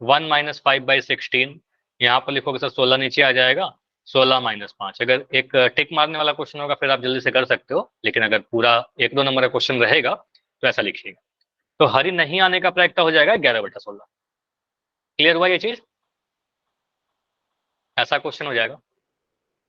1 माइनस 5/16, यहाँ पर लिखोगे सर 16 नीचे आ जाएगा, 16 माइनस 5। अगर एक टिक मारने वाला क्वेश्चन होगा फिर आप जल्दी से कर सकते हो, लेकिन अगर पूरा 1 2 नंबर का क्वेश्चन रहेगा तो ऐसा लिखिएगा। तो हरी नहीं आने का प्रायिकता हो जाएगा 11/16। क्लियर हुआ ये चीज? ऐसा क्वेश्चन हो जाएगा।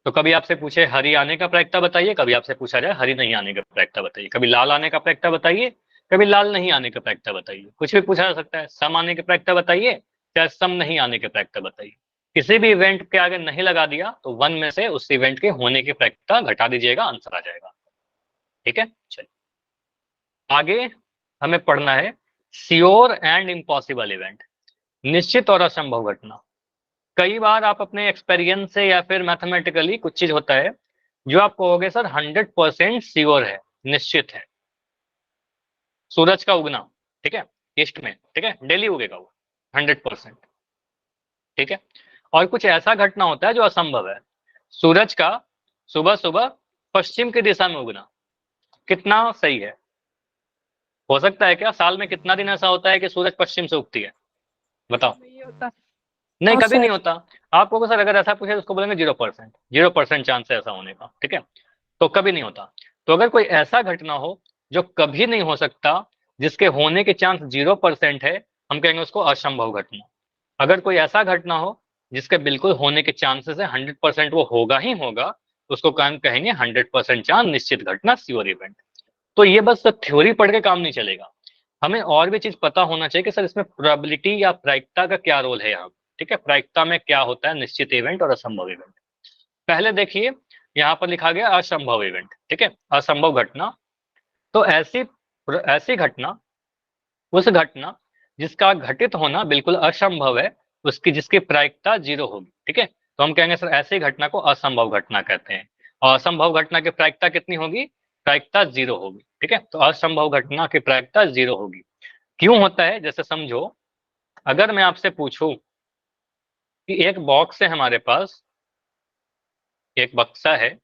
तो कभी आपसे पूछे हरी आने का प्रायिकता बताइए, कभी आपसे पूछा जाए हरी नहीं आने का प्रायिकता बताइए, कभी लाल आने का प्रायिकता बताइए, कभी लाल नहीं आने का प्रायिकता बताइए, कुछ भी पूछा जा सकता है। सम आने के प्रायिकता बताइए, चाहे सम नहीं आने के प्रायिकता बताइए। किसी भी इवेंट के आगे नहीं लगा दिया तो 1 में से उस इवेंट के होने की प्रायिकता घटा दीजिएगा, आंसर आ जाएगा, ठीक है। चलिए आगे हमें पढ़ना है श्योर एंड इम्पॉसिबल इवेंट, निश्चित और असंभव घटना। कई बार आप अपने एक्सपीरियंस से या फिर मैथमेटिकली कुछ चीज होता है जो आप कहोगे सर 100% श्योर है, निश्चित है। सूरज का उगना, ठीक है, ईस्ट में, ठीक है, डेली उगेगा वो 100%, ठीक है। और कुछ ऐसा घटना होता है जो असंभव है, सूरज का सुबह सुबह पश्चिम की दिशा में उगना, कितना सही है? हो सकता है क्या? साल में कितना दिन ऐसा होता है कि सूरज पश्चिम से उगती है, बताओ। नहीं होता। नहीं, हाँ कभी नहीं सर। होता। आपको सर अगर ऐसा पूछे तो उसको बोलेंगे 0%, 0% चांस है ऐसा होने का, ठीक है। तो कभी नहीं होता। तो अगर कोई ऐसा घटना हो जो कभी नहीं हो सकता, जिसके होने के चांस 0% है, हम कहेंगे उसको असंभव घटना। अगर कोई ऐसा घटना हो जिसके बिल्कुल होने के चांसेस है 100% वो होगा ही होगा, तो उसको कहेंगे 100% चांस, निश्चित घटना, श्योर इवेंट। तो ये बस थ्योरी पढ़ के काम नहीं चलेगा, हमें और भी चीज पता होना चाहिए कि सर इसमें प्रोबेबिलिटी या प्रायिकता का क्या रोल है यहाँ, ठीक है। प्रायिकता में क्या होता है, निश्चित इवेंट और असंभव इवेंट। पहले देखिए यहाँ पर लिखा गया असंभव इवेंट, ठीक है, असंभव घटना। तो ऐसी ऐसी घटना, उस घटना जिसका घटित होना बिल्कुल असंभव है, उसकी जिसकी प्रायिकता 0 होगी, ठीक है। तो हम कहेंगे सर ऐसी घटना को असंभव घटना कहते हैं। और असंभव घटना की प्रायिकता कितनी होगी? प्रायिकता 0 होगी, ठीक है। तो असंभव घटना की प्रायिकता 0 होगी। क्यों होता है? जैसे समझो, अगर मैं आपसे पूछूं कि एक बॉक्स है हमारे पास, एक बक्सा है,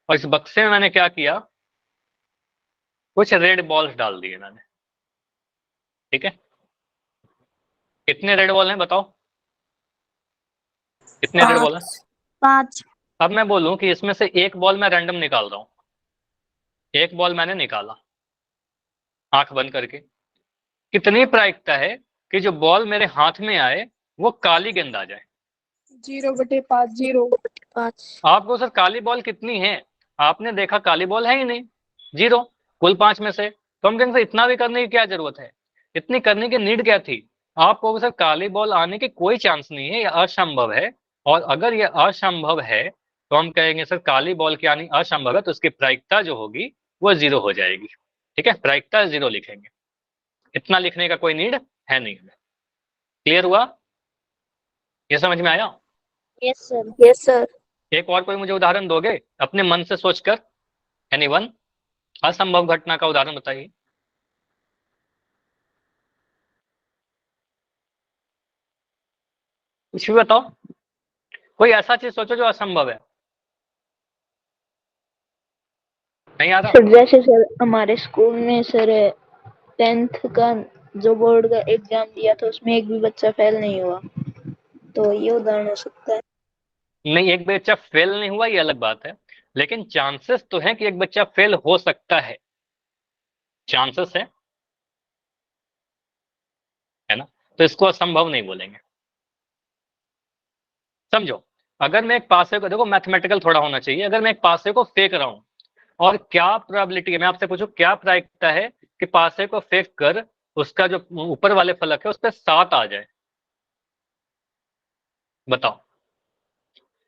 और इस बक्से में मैंने क्या किया, कुछ रेड बॉल्स डाल दिए मैंने, ठीक है। कितने रेड बॉल हैं बताओ, कितने रेड बॉल हैं? 5। अब मैं बोलूं कि इसमें से एक बॉल मैं रैंडम निकाल रहा हूं, एक बॉल मैंने निकाला आंख बंद करके, कितनी प्रायिकता है कि जो बॉल मेरे हाथ में आए वो काली गेंद आ जाए? 0/5। 0। 5। आपको सर काली बॉल कितनी है आपने देखा? काली बॉल है ही नहीं, 0, कुल 5 में से। तो हम कहेंगे सर इतना भी करने की क्या जरूरत है, इतनी करने की नीड क्या थी? आपको सर काली बॉल आने की कोई चांस नहीं है, यह असंभव है। और अगर यह असंभव है तो हम कहेंगे सर काली बॉल की आनी असंभव है, तो उसकी प्रायिकता जो होगी वो 0 हो जाएगी, ठीक है। प्रायिकता 0 लिखेंगे, इतना लिखने का कोई नीड है नहीं हमें। क्लियर हुआ? ये समझ में आया? Yes sir. Yes sir. एक और कोई मुझे उदाहरण दोगे अपने मन से सोचकर? एनीवन, असंभव घटना का उदाहरण बताइए। कुछ भी बताओ, कोई ऐसा चीज सोचो जो असंभव है। नहीं आ रहा? सर जैसे सर हमारे स्कूल में सर 10th का जो बोर्ड का एग्जाम दिया था उसमें एक भी बच्चा फेल नहीं हुआ, तो ये उदाहरण हो सकता है। नहीं, एक बच्चा फेल नहीं हुआ ये अलग बात है, लेकिन चांसेस तो है कि एक बच्चा फेल हो सकता है, चांसेस है ना। तो इसको असंभव नहीं बोलेंगे, समझो, अगर मैं एक पासे को, देखो मैथमेटिकल थोड़ा होना चाहिए, अगर मैं एक पासे को फेंक रहा हूं और क्या प्रोबेबिलिटी है, मैं आपसे पूछूं क्या प्रायिकता है कि पासे को फेंक कर उसका जो ऊपर वाले फलक है उस पर 7 आ जाए, बताओ।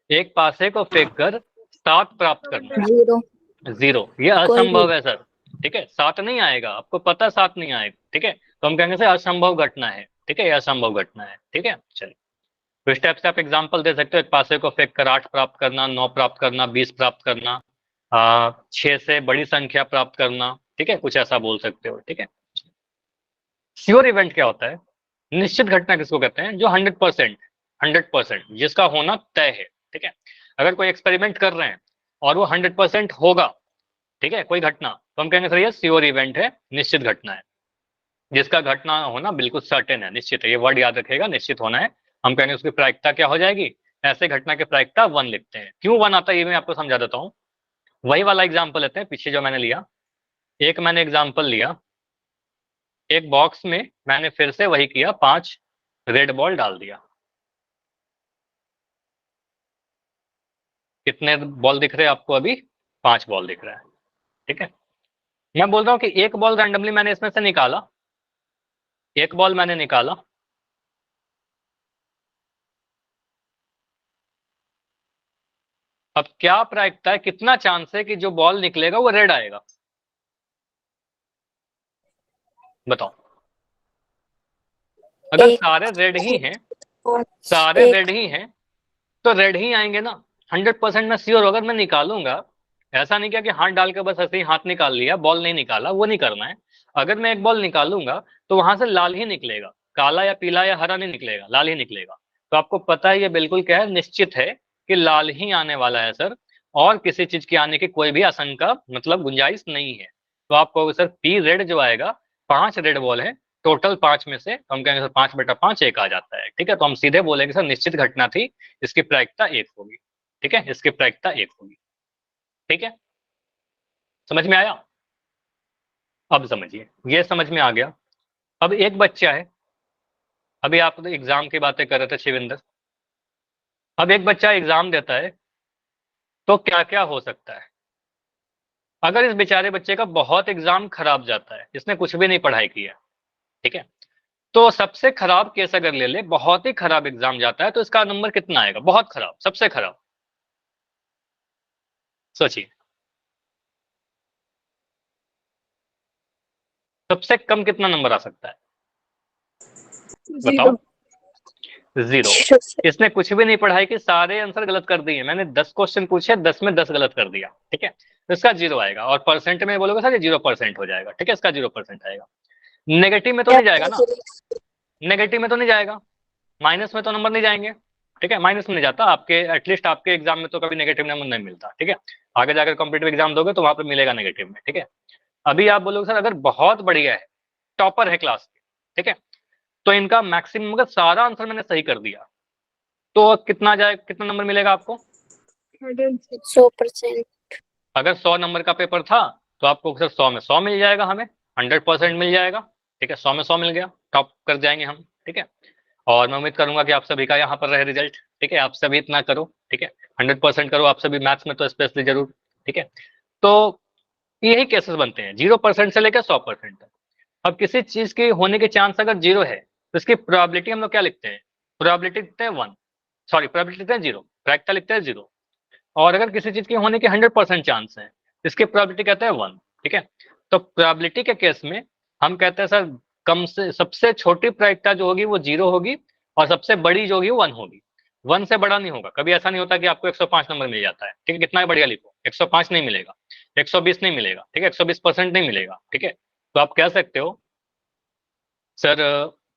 एक पासे को फेंक कर 7 प्राप्त करना, 0 0, ये कोई असंभव भी। है सर। ठीक है, 7 नहीं आएगा, आपको पता 7 नहीं आएगा। ठीक है, तो हम कहेंगे सर असंभव घटना है। ठीक है, ये असंभव घटना है। ठीक है, चलिए तो इस टाइप से आप एग्जाम्पल दे सकते हो, एक पासे को फेंक कर 8 प्राप्त करना, 9 प्राप्त करना, 20 प्राप्त करना, 6 से बड़ी संख्या प्राप्त करना। ठीक है, कुछ ऐसा बोल सकते हो। ठीक है, श्योर इवेंट क्या होता है? निश्चित घटना किसको कहते हैं? जो 100% जिसका होना तय है। ठीक है, अगर कोई एक्सपेरिमेंट कर रहे हैं और वो 100% होगा, ठीक है, कोई घटना, तो हम कहेंगे सर ये श्योर इवेंट है, निश्चित घटना है, जिसका घटना होना बिल्कुल सर्टेन है, निश्चित है। ये वर्ड याद रखिएगा, निश्चित होना है। हम कहेंगे उसकी प्रायिकता क्या हो जाएगी? ऐसे घटना की प्रायिकता 1 लिखते हैं। क्यों 1 आता है ये मैं आपको समझा देता हूँ। वही वाला एग्जाम्पल लेते हैं पीछे जो मैंने लिया, एक मैंने एग्जाम्पल लिया, एक बॉक्स में मैंने फिर से वही किया, 5 रेड बॉल डाल दिया। कितने बॉल दिख रहे हैं आपको अभी? 5 बॉल दिख रहा है। ठीक है, मैं बोल रहा हूँ कि एक बॉल रैंडमली मैंने इसमें से निकाला, एक बॉल मैंने निकाला, अब क्या प्रायिकता है, कितना चांस है कि जो बॉल निकलेगा वो रेड आएगा? बताओ। अगर एक सारे रेड ही हैं, 5 सारे 1 रेड ही हैं, तो रेड ही आएंगे ना। 100% मैं श्योर, अगर मैं निकालूंगा, ऐसा नहीं किया कि हाथ डाल के बस ऐसे ही हाथ निकाल लिया, बॉल नहीं निकाला, वो नहीं करना है। अगर मैं एक बॉल निकालूंगा तो वहां से लाल ही निकलेगा, काला या पीला या हरा नहीं निकलेगा, लाल ही निकलेगा। तो आपको पता है ये बिल्कुल क्या है, निश्चित है कि लाल ही आने वाला है सर, और किसी चीज के आने की कोई भी आशंका मतलब गुंजाइश नहीं है। तो आप कहोगे सर पी रेड जो आएगा, 5 रेड बॉल है टोटल, 5 में से हम कहेंगे सर 5/5 1 आ जाता है। ठीक है, तो हम सीधे बोलेंगे सर निश्चित घटना थी, इसकी प्रायिकता 1 होगी। ठीक है, इसकी प्रायिकता 1 होगी। ठीक है, समझ में आया? अब समझिए, ये समझ में आ गया। अब एक बच्चा है, अभी आप एग्जाम की बातें कर रहे थे शिविंदर, अब एक बच्चा एग्जाम देता है तो क्या क्या हो सकता है? अगर इस बेचारे बच्चे का बहुत एग्जाम खराब जाता है, इसने कुछ भी नहीं पढ़ाई की है, ठीक है, तो सबसे खराब केस अगर ले ले, बहुत ही खराब एग्जाम जाता है, तो इसका नंबर कितना आएगा? बहुत खराब, सबसे खराब, सोचिए। सबसे कम कितना नंबर आ सकता है? बताओ। 0 0। 0 सर। इसने कुछ भी नहीं पढ़ाई की, सारे आंसर गलत कर दिए, मैंने 10 क्वेश्चन पूछे, 10 में 10 गलत कर दिया। ठीक है, तो इसका 0 आएगा। और परसेंट में बोलोगे सर ये 0% हो जाएगा। ठीक है, इसका 0% आएगा। नेगेटिव में तो नहीं जाएगा ना, नेगेटिव में तो नहीं जाएगा, माइनस में तो नंबर नहीं जाएंगे। ठीक है, माइनस में नहीं जाता आपके, एटलीस्ट आपके एग्जाम में तो कभी नेगेटिव नंबर नहीं मिलता। ठीक है, आगे जाकर कॉम्पिटेटिव एग्जाम दोगे तो वहां पर मिलेगा नेगेटिव में। ठीक है, अभी आप बोलोगे सर अगर बहुत बढ़िया है, टॉपर है क्लास के, ठीक है, तो इनका मैक्सिमम, अगर सारा आंसर मैंने सही कर दिया तो कितना जाए, कितना नंबर मिलेगा आपको? 100%। अगर 100 नंबर का पेपर था तो आपको सर 100 में 100 मिल जाएगा, हमें 100% मिल जाएगा। ठीक है, 100 में 100 मिल गया, टॉप कर जाएंगे हम। ठीक है, और मैं उम्मीद करूंगा कि आप सभी का यहाँ पर रहे रिजल्ट। ठीक है, आप सभी इतना करो। ठीक है, 100% करो आप सभी, मैथ्स में तो स्पेशली जरूर। ठीक है, तो यही केसेस बनते हैं 0% से लेकर 100% तक। अब किसी चीज के होने के चांस अगर 0 है तो इसकी प्रोबेबिलिटी हम लोग क्या लिखते हैं? प्रोबेबिलिटी लिखते हैं 1, सॉरी प्रोबेबिलिटी लिखते हैं 0, प्रायिकता लिखते हैं 0। और अगर किसी चीज के होने के 100% चांस है, इसकी प्रोबेबिलिटी कहते हैं 1। ठीक है, तो प्रोबेबिलिटी के केस में हम कहते हैं सर कम से सबसे छोटी प्रायिकता जो होगी वो 0 होगी, और सबसे बड़ी जो होगी वो 1 होगी। 1 से बड़ा नहीं होगा, कभी ऐसा नहीं होता कि आपको 105 नंबर मिल जाता है। ठीक है, कितना बढ़िया लिखो, 105 नहीं मिलेगा, 120 नहीं मिलेगा, ठीक है, 120% नहीं मिलेगा। ठीक है, तो आप कह सकते हो सर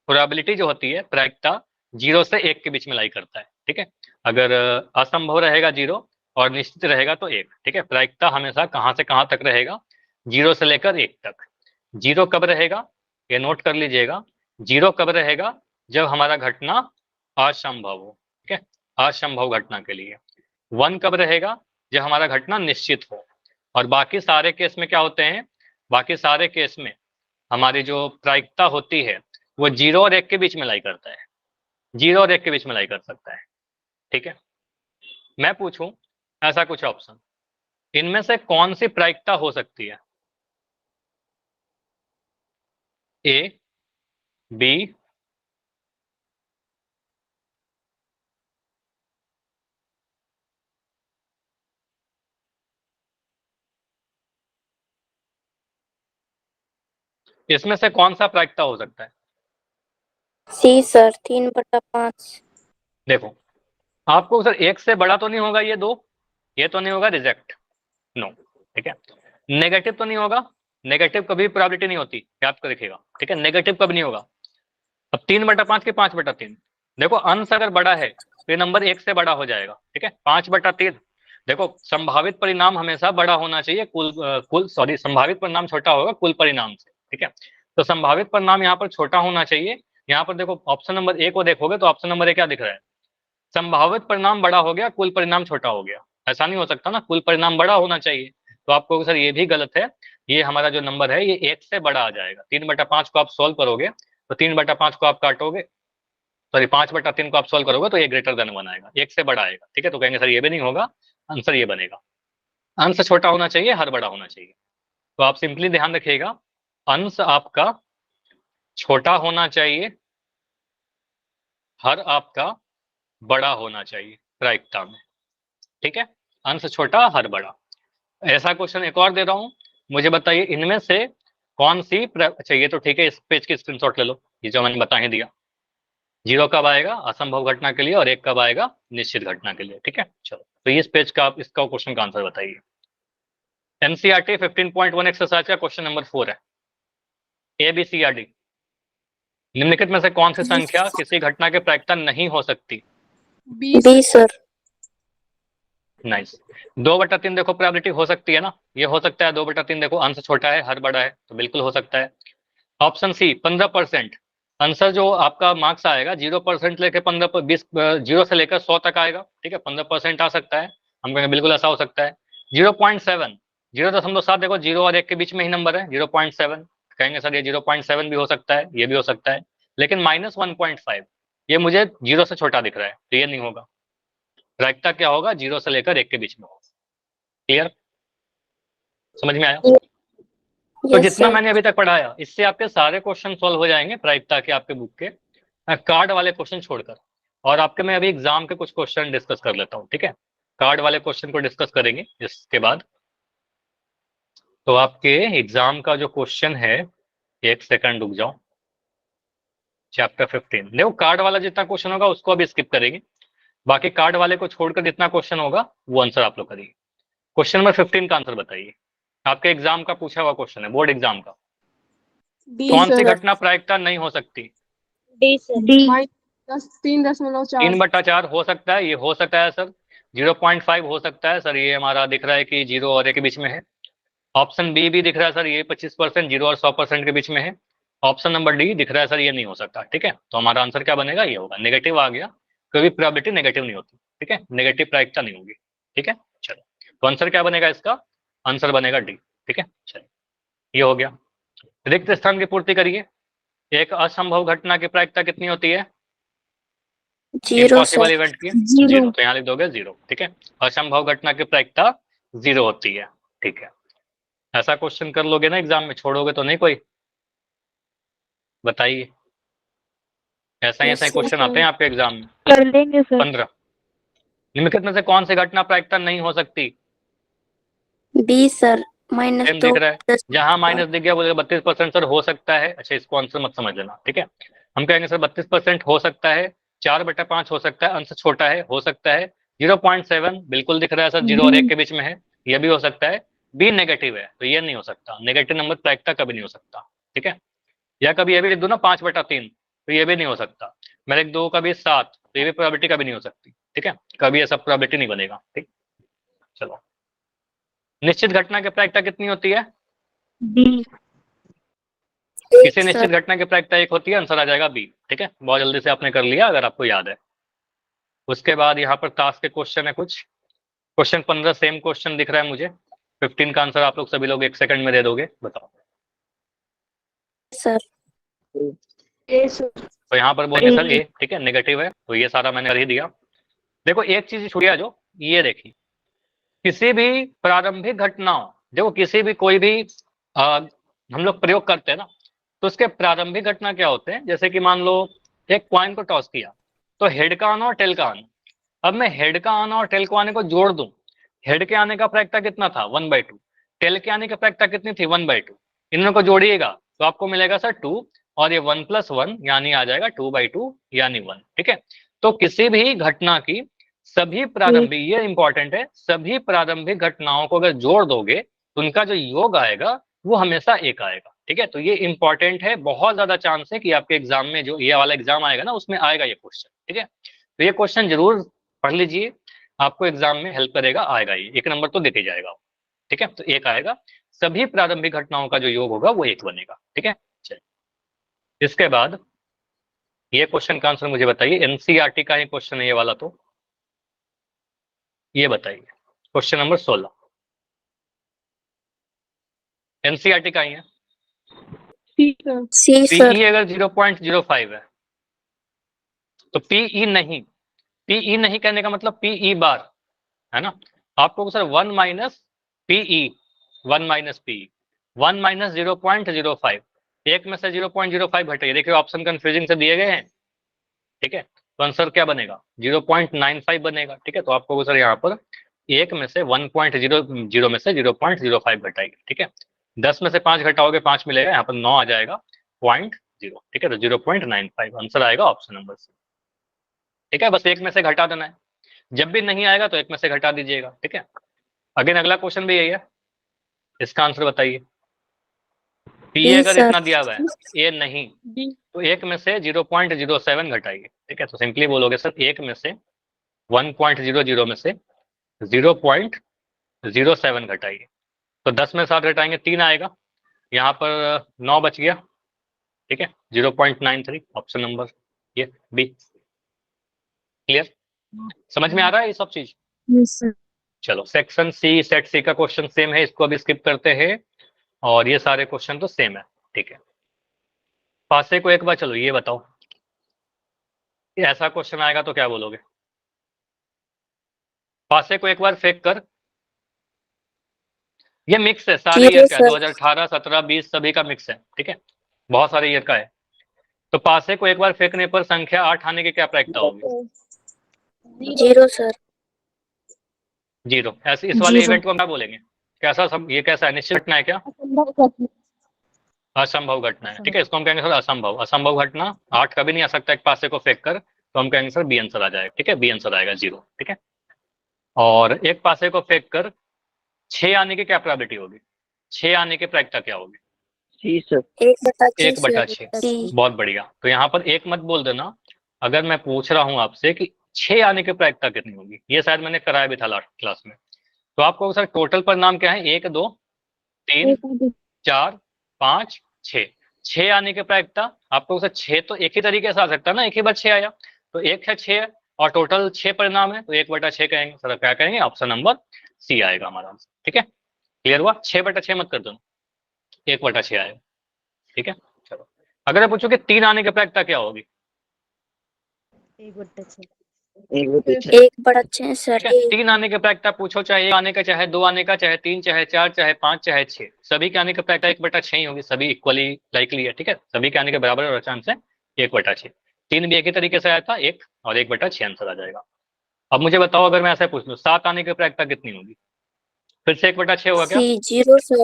प्रोबेबिलिटी जो होती है, प्रायिकता 0 से 1 के बीच में लाई करता है। ठीक है, अगर असंभव रहेगा 0 और निश्चित रहेगा तो 1। ठीक है, प्रायिकता हमेशा कहां से कहां तक रहेगा? 0 से लेकर 1 तक। 0 कब रहेगा? ये नोट कर लीजिएगा, 0 कब रहेगा? जब हमारा घटना असंभव हो। ठीक है, असंभव घटना के लिए। 1 कब रहेगा? जब हमारा घटना निश्चित हो। और बाकी सारे केस में क्या होते हैं? बाकी सारे केस में हमारी जो प्रायिकता होती है वो 0 और 1 के बीच में लाई करता है, 0 और 1 के बीच में लाई कर सकता है। ठीक है, मैं पूछूं ऐसा कुछ ऑप्शन, इनमें से कौन सी प्रायिकता हो सकती है? ए, बी, इसमें से कौन सा प्रायिकता हो सकता है? सी सर 3/5। देखो, आपको सर एक से बड़ा तो नहीं होगा ये तो नहीं होगा रिजेक्ट, नो, ठीक है। नेगेटिव तो नहीं होगा, नेगेटिव कभी प्रोबेबिलिटी नहीं होती, याद कर रखिएगा, ठीक है, नेगेटिव कभी नहीं होगा। अब 3/5 की 5/3, देखो अंश अगर बड़ा है तो ये नंबर एक से बड़ा हो जाएगा, ठीक है। 5/3, देखो संभावित परिणाम हमेशा बड़ा होना चाहिए संभावित परिणाम छोटा होगा कुल परिणाम से, ठीक है। तो संभावित परिणाम यहाँ पर छोटा होना चाहिए। यहाँ पर देखो ऑप्शन नंबर ए को देखोगे तो ऑप्शन नंबर ए क्या दिख रहा है? संभावित परिणाम बड़ा हो गया, कुल परिणाम छोटा हो गया। ऐसा नहीं हो सकता ना, कुल परिणाम बड़ा होना चाहिए। तो आपको सर ये भी गलत है, ये हमारा जो नंबर है ये एक से बड़ा आ जाएगा। 3/5 को आप सोल्व करोगे तो 3/5 को आप काटोगे, सॉरी 5/3 को आप सोल्व करोगे तो ये ग्रेटर देन 1 आएगा, एक से बड़ा आएगा, ठीक है। तो कहेंगे सर ये भी नहीं होगा, आंसर ये बनेगा। अंश छोटा होना चाहिए, हर बड़ा होना चाहिए। तो आप सिंपली ध्यान रखिएगा, अंश आपका छोटा होना चाहिए, हर आपका बड़ा होना चाहिए प्रायिकता में, ठीक है। अंश छोटा, हर बड़ा। ऐसा क्वेश्चन एक और दे रहा हूं, मुझे बताइए इनमें से कौन सी अच्छा ये तो ठीक है, इस पेज की स्क्रीनशॉट ले लो, ये जो मैंने बता ही दिया। 0 कब आएगा असंभव घटना के लिए और 1 कब आएगा निश्चित घटना के लिए, ठीक है। चलो तो इस पेज का आप इसका क्वेश्चन का आंसर बताइए। एनसीईआरटी 15.1 एक्सरसाइज का क्वेश्चन नंबर 4 है, A B C or D. निम्नलिखित में से कौन सी संख्या किसी घटना के प्रायिकता नहीं हो सकती? B sir. नाइस। 2/3 देखो प्रोबेबिलिटी हो सकती है ना, ये हो सकता है 2/3। देखो अंश छोटा है, हर बड़ा है, तो बिल्कुल हो सकता है। ऑप्शन सी 15%, आंसर जो आपका मार्क्स आएगा 0% लेके 15 0 से लेकर 100 तक आएगा, ठीक है। 15% आ सकता है, हम कहेंगे बिल्कुल ऐसा हो सकता है। 0.7, 0.7, देखो 0 और 1 के बीच में ही नंबर है 0.7, कहेंगे सर ये 0.7 भी हो सकता है, ये भी हो सकता है। लेकिन -1.5 ये मुझे 0 से छोटा दिख रहा है, तो ये नहीं होगा। प्रायिकता क्या होगा? 0 से लेकर 1 के बीच में होगा। क्लियर, समझ में आया? तो यस जितना सर। मैंने अभी तक पढ़ाया इससे आपके सारे क्वेश्चन सॉल्व हो जाएंगे प्रायिकता के, आपके बुक के कार्ड वाले क्वेश्चन छोड़कर। और आपके मैं अभी एग्जाम के कुछ क्वेश्चन डिस्कस कर लेता हूँ, ठीक है। कार्ड वाले क्वेश्चन को डिस्कस करेंगे इसके बाद। तो आपके एग्जाम का जो क्वेश्चन है, एक सेकंड रुक जाओ, चैप्टर 15 देखो, कार्ड वाला जितना क्वेश्चन होगा उसको अभी स्किप करेंगे, बाकी कार्ड वाले को छोड़कर जितना क्वेश्चन होगा वो आंसर आप लोग करिए। क्वेश्चन नंबर 15 का आंसर बताइए, आपके एग्जाम का पूछा हुआ क्वेश्चन है, बोर्ड एग्जाम का। डी कौन सी सर। घटना प्रायिकता नहीं हो सकती? D sir. डी 3.4। 3/4 हो सकता है, ये हो सकता है सर। 0.5 हो सकता है सर, ये हमारा दिख रहा है कि 0 और 1 के बीच में है। ऑप्शन बी भी दिख रहा है सर, ये 25%, 0 और 100% के बीच में है। ऑप्शन नंबर डी दिख रहा है सर, ये नहीं हो सकता, ठीक है। तो हमारा आंसर क्या बनेगा? ये होगा, नेगेटिव आ गया, कभी प्रोबेबिलिटी नेगेटिव नहीं होती, ठीक है, नेगेटिव प्रायिकता नहीं होगी, ठीक है। चलो तो आंसर क्या बनेगा इसका? आंसर बनेगा डी, ठीक है। चलो ये हो गया। रिक्त स्थान की पूर्ति करिए। एक असंभव घटना की प्रायिकता कितनी होती है? 0 इम्पॉसिबल सर। इवेंट की 0। 0, तो यहाँ लिख दोगे 0, ठीक है। असंभव घटना की प्रायिकता 0 होती है, ठीक है। ऐसा क्वेश्चन कर लोगे ना एग्जाम में, छोड़ोगे तो नहीं कोई? बताइए, ऐसा ही Yes, क्वेश्चन आते हैं आपके एग्जाम में। कर लेंगे सर। 15, निम्नलिखित में से कौन सी घटना प्रायिकता नहीं हो सकती? बी सर सेम -2 दिख रहा है, 10। जहां माइनस दिख गया बोलेगा 32% सर हो सकता है। अच्छा इसको आंसर मत समझ लेना, ठीक है। हम कहेंगे सर 32% हो सकता है, 4/5 हो सकता है, अंश छोटा है, हो सकता है। 0.7 बिल्कुल दिख रहा है सर, 0 और 1 के बीच में है, ये भी हो सकता है। बी नेगेटिव है, तो ये नहीं हो सकता, नेगेटिव नंबर प्रायिकता कभी नहीं हो सकता, ठीक है। या कभी ये भी लिख दो ना 5/3, तो ये भी नहीं हो सकता। मैं लिख दो कभी 7, तो ये भी प्रोबेबिलिटी कभी नहीं हो सकती, ठीक है। कभी ऐसा प्रोबेबिलिटी नहीं बनेगा, ठीक। चलो, निश्चित घटना की प्रायिकता कितनी होती है? बी किसी निश्चित घटना की प्रायिकता 1 होती है, आंसर आ जाएगा बी, ठीक है। बहुत जल्दी से आपने कर लिया अगर आपको याद है। उसके बाद यहाँ पर टास्क के क्वेश्चन है कुछ। क्वेश्चन 15 सेम क्वेश्चन दिख रहा है मुझे। 15 का आंसर आप लोग सभी लोग 1 सेकंड में दे दोगे, बताओ। सर। ए सर। तो यहाँ पर बोलेंगे सर ए, ठीक है, नेगेटिव है, तो ये सारा मैंने कर ही दिया। देखो एक चीज छूट गया, जो ये देखिए, किसी भी प्रारंभिक घटनाओं, देखो किसी भी कोई भी हम लोग प्रयोग करते हैं ना, तो उसके प्रारंभिक घटना क्या होते हैं, जैसे कि मान लो एक कॉइन को टॉस किया, तो हेड का आना और टेल का आना। अब मैं हेड का आना और टेल को आने को जोड़ दूं, हेड के आने का प्रायिकता कितना था 1/2, टेल के आने की प्रायिकता कितनी थी 1/2, इन को जोड़िएगा तो आपको मिलेगा सर 2, और ये 1+1 यानी आ जाएगा 2/2 यानी 1। ठीक है, तो किसी भी घटना की सभी प्रारंभिक, ये इंपॉर्टेंट है, सभी प्रारंभिक घटनाओं को अगर जोड़ दोगे तो उनका जो योग आएगा वो हमेशा एक आएगा। ठीक है, तो ये इंपॉर्टेंट है, बहुत ज्यादा चांस है कि आपके एग्जाम में जो ये वाला एग्जाम आएगा ना उसमें आएगा ये क्वेश्चन। ठीक है, तो ये क्वेश्चन जरूर पढ़ लीजिए, आपको एग्जाम में हेल्प करेगा, आएगा, ये 1 नंबर तो देते जाएगा। ठीक है, तो एक आएगा, सभी प्रारंभिक घटनाओं का जो योग होगा वो एक बनेगा। ठीक है, चलिए इसके बाद ये क्वेश्चन का आंसर मुझे बताइए, एनसीईआरटी का ही क्वेश्चन है ये वाला, तो ये बताइए क्वेश्चन नंबर 16 एनसीईआरटी का ही है। सी सर। सी सर। पीई अगर 0.05 है तो पीई नहीं, पीई नहीं कहने का मतलब पीई बार है ना, आपको सर 1 माइनस पीई, 1 माइनस पीई, 1 माइनस 0.05, एक में से 0.05 घटाइए, देखिए ऑप्शन कंफ्यूजिंग से दिए गए हैं। ठीक है, तो आंसर क्या बनेगा 0.95 बनेगा। ठीक है, तो आपको सर यहाँ पर एक में से 1.00 में से 0.05 घटाइए। ठीक है, 10 में से 5 घटाओगे 5 मिलेगा, यहाँ पर 9 आ जाएगा 0.0। ठीक है, तो 0.95 आंसर आएगा ऑप्शन नंबर सी। ठीक है, बस एक में से घटा देना है, जब भी नहीं आएगा तो एक में से घटा दीजिएगा। ठीक है, अगेन अगला क्वेश्चन भी यही है, इसका आंसर बताइए। पी बी अगर सर। इतना दिया हुआ है, ए नहीं, बी। तो एक में से 0.07 घटाइए। ठीक है, तो सिंपली बोलोगे सर एक में से 1.00 में से 0.07 घटाइए, तो 10 में 7 घटाएंगे 3 आएगा, यहाँ पर 9 बच गया। ठीक है, 0.93 ऑप्शन नंबर ये बी। क्लियर, समझ में आ रहा है ये सब चीज? Yes sir. चलो सेक्शन सी, सेट सी का क्वेश्चन सेम है, इसको अभी स्किप करते हैं, और ये सारे क्वेश्चन तो सेम है। ठीक है, पासे को एक बार चलो ये बताओ, ऐसा क्वेश्चन आएगा तो क्या बोलोगे? पासे को एक बार फेंक कर, ये मिक्स है सारे ईयर 0 का है, सर। 2018, 17, 20 सभी का मिक्स है। ठीक है, बहुत सारे ईयर का है, तो पासे को एक बार फेंकने पर संख्या 8 आने की क्या प्रायिकता होगी? 0 सर। 0। ऐसे इस वाले 0 इवेंट को हम क्या बोलेंगे? कैसा सब, ये कैसा है, निश्चित घटना है क्या? असंभव घटना है। ठीक है, इसको हम कहेंगे सर असंभव, असंभव घटना 8 कभी नहीं आ सकता एक पासे को फेंक कर, तो हम कहेंगे सर बी आंसर आ जाएगा। ठीक है, बी आंसर आएगा 0। ठीक है, और एक पासे को फेंक कर 6 आने की क्या प्रोबेबिलिटी होगी, 6 आने की प्रायिकता क्या होगी? सी सर। 1/6। सी। बहुत बढ़िया, तो यहाँ पर एक मत बोल देना, अगर मैं पूछ रहा हूँ आपसे कि 6 आने की प्रायिकता कितनी होगी, ये शायद मैंने कराया भी था लास्ट क्लास में, तो आपको सर टोटल परिणाम क्या है, 1 2 3 4 5 6, 6 आने की प्रायिकता आपको सर 6 तो एक ही तरीके से आ सकता है ना, एक ही बार 6 आया, तो 1 है 6 है और टोटल 6 परिणाम है, तो 1/6 कहेंगे सर, क्या कहेंगे ऑप्शन नंबर सी आएगा हमारा आंसर। ठीक है, क्लियर हुआ, 6/6 मत कर दो, 1/6 आएगा। ठीक है, चलो अगर मैं पूछूं कि 3 आने की प्रायिकता क्या होगी? 1/6 सर। ठीक है, 3 आने की प्रायिकता पूछो, चाहे 1 आने का, चाहे 2 आने का, चाहे 3, चाहे 4, चाहे 5, चाहे 6, सभी के आने की प्रायिकता 1/6 ही होगी, सभी इक्वली लाइकली है। ठीक है, सभी के आने के बराबर और चांस है 1/6। 3 भी एक ही तरीके से आया था, 1 और 1/6 आंसर आ जाएगा। अब मुझे बताओ, अगर मैं ऐसा पूछ लूं 7 आने की प्रायिकता कितनी होगी, फिर से 1/6 होगा क्या? सी। 0 सर।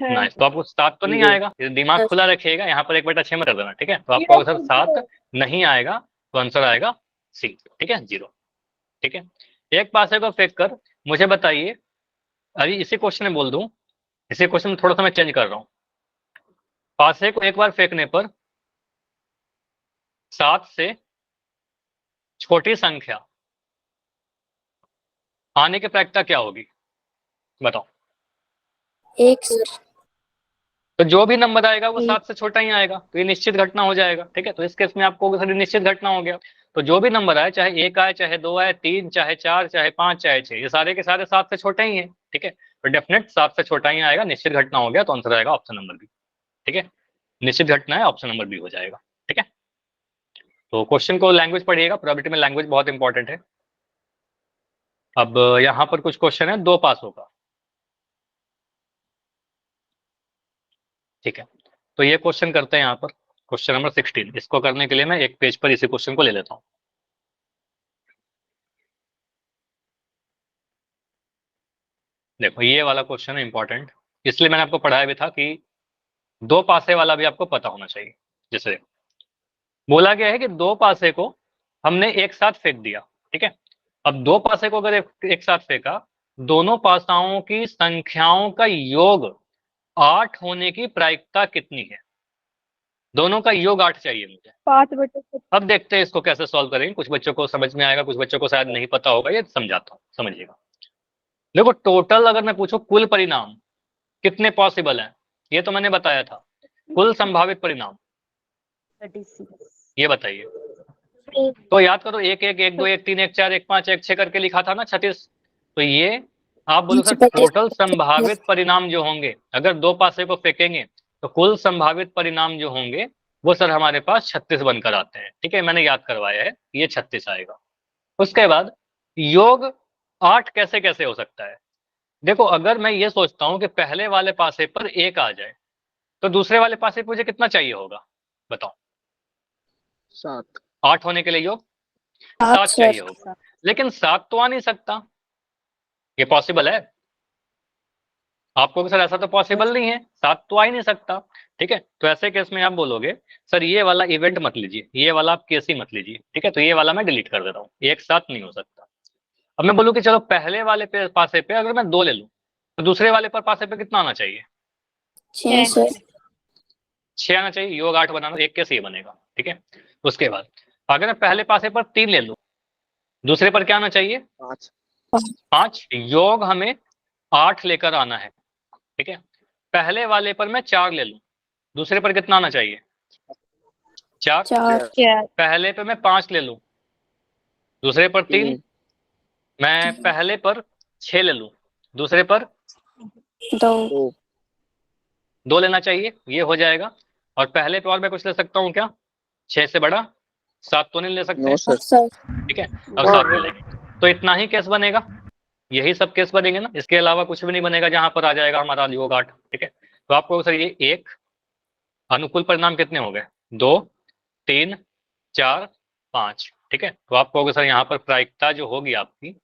नाइस, तो आपको 7 तो नहीं आएगा, ये दिमाग खुला रखिएगा, यहाँ पर 1/6 में कर देना। ठीक है, तो आपको अगर 7 नहीं आएगा तो आंसर आएगा सी। ठीक है, 0। ठीक है, एक पासे को फेंक कर मुझे बताइए, अभी इसी क्वेश्चन में बोल दूं, इसी क्वेश्चन में थोड़ा सा मैं चेंज कर रहा हूं, पासे को एक बार फेंकने पर 7 से छोटी संख्या आने की प्रायिकता क्या होगी, बताओ? 1 सर। तो जो भी नंबर आएगा वो 7 से छोटा ही आएगा, तो ये निश्चित घटना हो जाएगा। ठीक है, तो इस केस में आपको सर निश्चित घटना हो गया, तो जो भी नंबर आए, चाहे 1 आए, चाहे 2 आए, 3, चाहे 4, चाहे 5, चाहे 6, ये सारे के सारे 7 से छोटे ही हैं। ठीक है, तो डेफिनेट 7 से छोटा ही आएगा, निश्चित घटना हो गया, तो आंसर आएगा ऑप्शन नंबर बी। ठीक है, निश्चित घटना है, ऑप्शन नंबर बी हो जाएगा। ठीक है, तो क्वेश्चन को लैंग्वेज पढ़िएगा, प्रोबेबिलिटी में लैंग्वेज बहुत इंपॉर्टेंट है। अब यहाँ पर कुछ क्वेश्चन है 2 पासों का, ठीक है। तो ये क्वेश्चन करते हैं यहाँ पर, क्वेश्चन नंबर 16। इसको करने के लिए मैं एक पेज पर इसी क्वेश्चन को ले लेता हूँ। देखो ये वाला क्वेश्चन है इंपॉर्टेंट, इसलिए मैंने आपको पढ़ाया भी था कि 2 पासे वाला भी आपको पता होना चाहिए। जैसे बोला गया है कि 2 पासे को हमने एक साथ फेंक दिया, ठीक है। अब 2 पासे को अगर एक साथ फेंका, दोनों पासाओं की संख्याओं का योग 8 होने की प्रायिकता कितनी है? दोनों का योग 8 चाहिए मुझे। 5/7। अब देखते हैं इसको कैसे सॉल्व करेंगे। कुछ बच्चों को समझ में आएगा, कुछ बच्चों को शायद नहीं पता होगा, ये समझाता हूँ, समझिएगा। देखो टोटल अगर मैं पूछूं कुल परिणाम कितने पॉसिबल हैं, ये तो मैंने बताया था। कुल संभावित परिणाम 36। ये बताइए। तो याद करो 1 1 1 2 1 3 1 4 1 5 1 6 करके लिखा था ना 36। तो ये आप बोलो सर टोटल संभावित परिणाम जो होंगे, अगर 2 पासे को फेंकेंगे तो कुल संभावित परिणाम जो होंगे वो सर हमारे पास 36 बनकर आते हैं, ठीक है। मैंने याद करवाया है, ये 36 आएगा। उसके बाद योग 8 कैसे कैसे हो सकता है? देखो अगर मैं ये सोचता हूं कि पहले वाले पासे पर 1 आ जाए, तो दूसरे वाले पासे पर मुझे कितना चाहिए होगा बताओ? 7। 8 होने के लिए योग 7 8 चाहिए सर। होगा, लेकिन 7 तो आ नहीं सकता। ये पॉसिबल है? आपको सर ऐसा तो पॉसिबल नहीं है, 7 तो आ ही नहीं सकता, ठीक है। तो ऐसे केस में आप बोलोगे सर ये वाला इवेंट मत लीजिए, ये वाला आप केस ही मत लीजिए, ठीक है। तो ये वाला मैं डिलीट कर देता हूँ, एक साथ नहीं हो सकता। अब मैं बोलूँ कि चलो पहले वाले पासे पे अगर मैं 2 ले लूँ, तो दूसरे वाले पर पासे पे कितना आना चाहिए? 6 सर। 6 आना चाहिए। योग 8 बनाना, एक केस ये बनेगा, ठीक है। उसके बाद अगर मैं पहले पासे पर 3 ले लूँ, दूसरे पर क्या आना चाहिए? 5। 5। योग हमें 8 लेकर आना है, ठीक है। पहले वाले पर मैं 4 ले लूं, दूसरे पर कितना आना चाहिए? 4। 4 पहले पे मैं 5 ले लूं, दूसरे पर 3। मैं पहले पर 6 ले लूं, दूसरे पर 2 2 लेना चाहिए, ये हो जाएगा। और पहले पे और मैं कुछ ले सकता हूँ क्या? 6 से बड़ा 7 तो नहीं ले सकते, नो सर। सर। ठीक है। अब 7 ले लेंगे, तो इतना ही केस बनेगा, यही सब केस बनेंगे ना, इसके अलावा कुछ भी नहीं बनेगा जहां पर आ जाएगा हमारा योग 8, ठीक है। तो आपको सर ये एक अनुकूल परिणाम कितने हो गए? 2 3 4 5, ठीक है। तो आप कहोगे सर यहाँ पर प्रायिकता जो होगी आपकी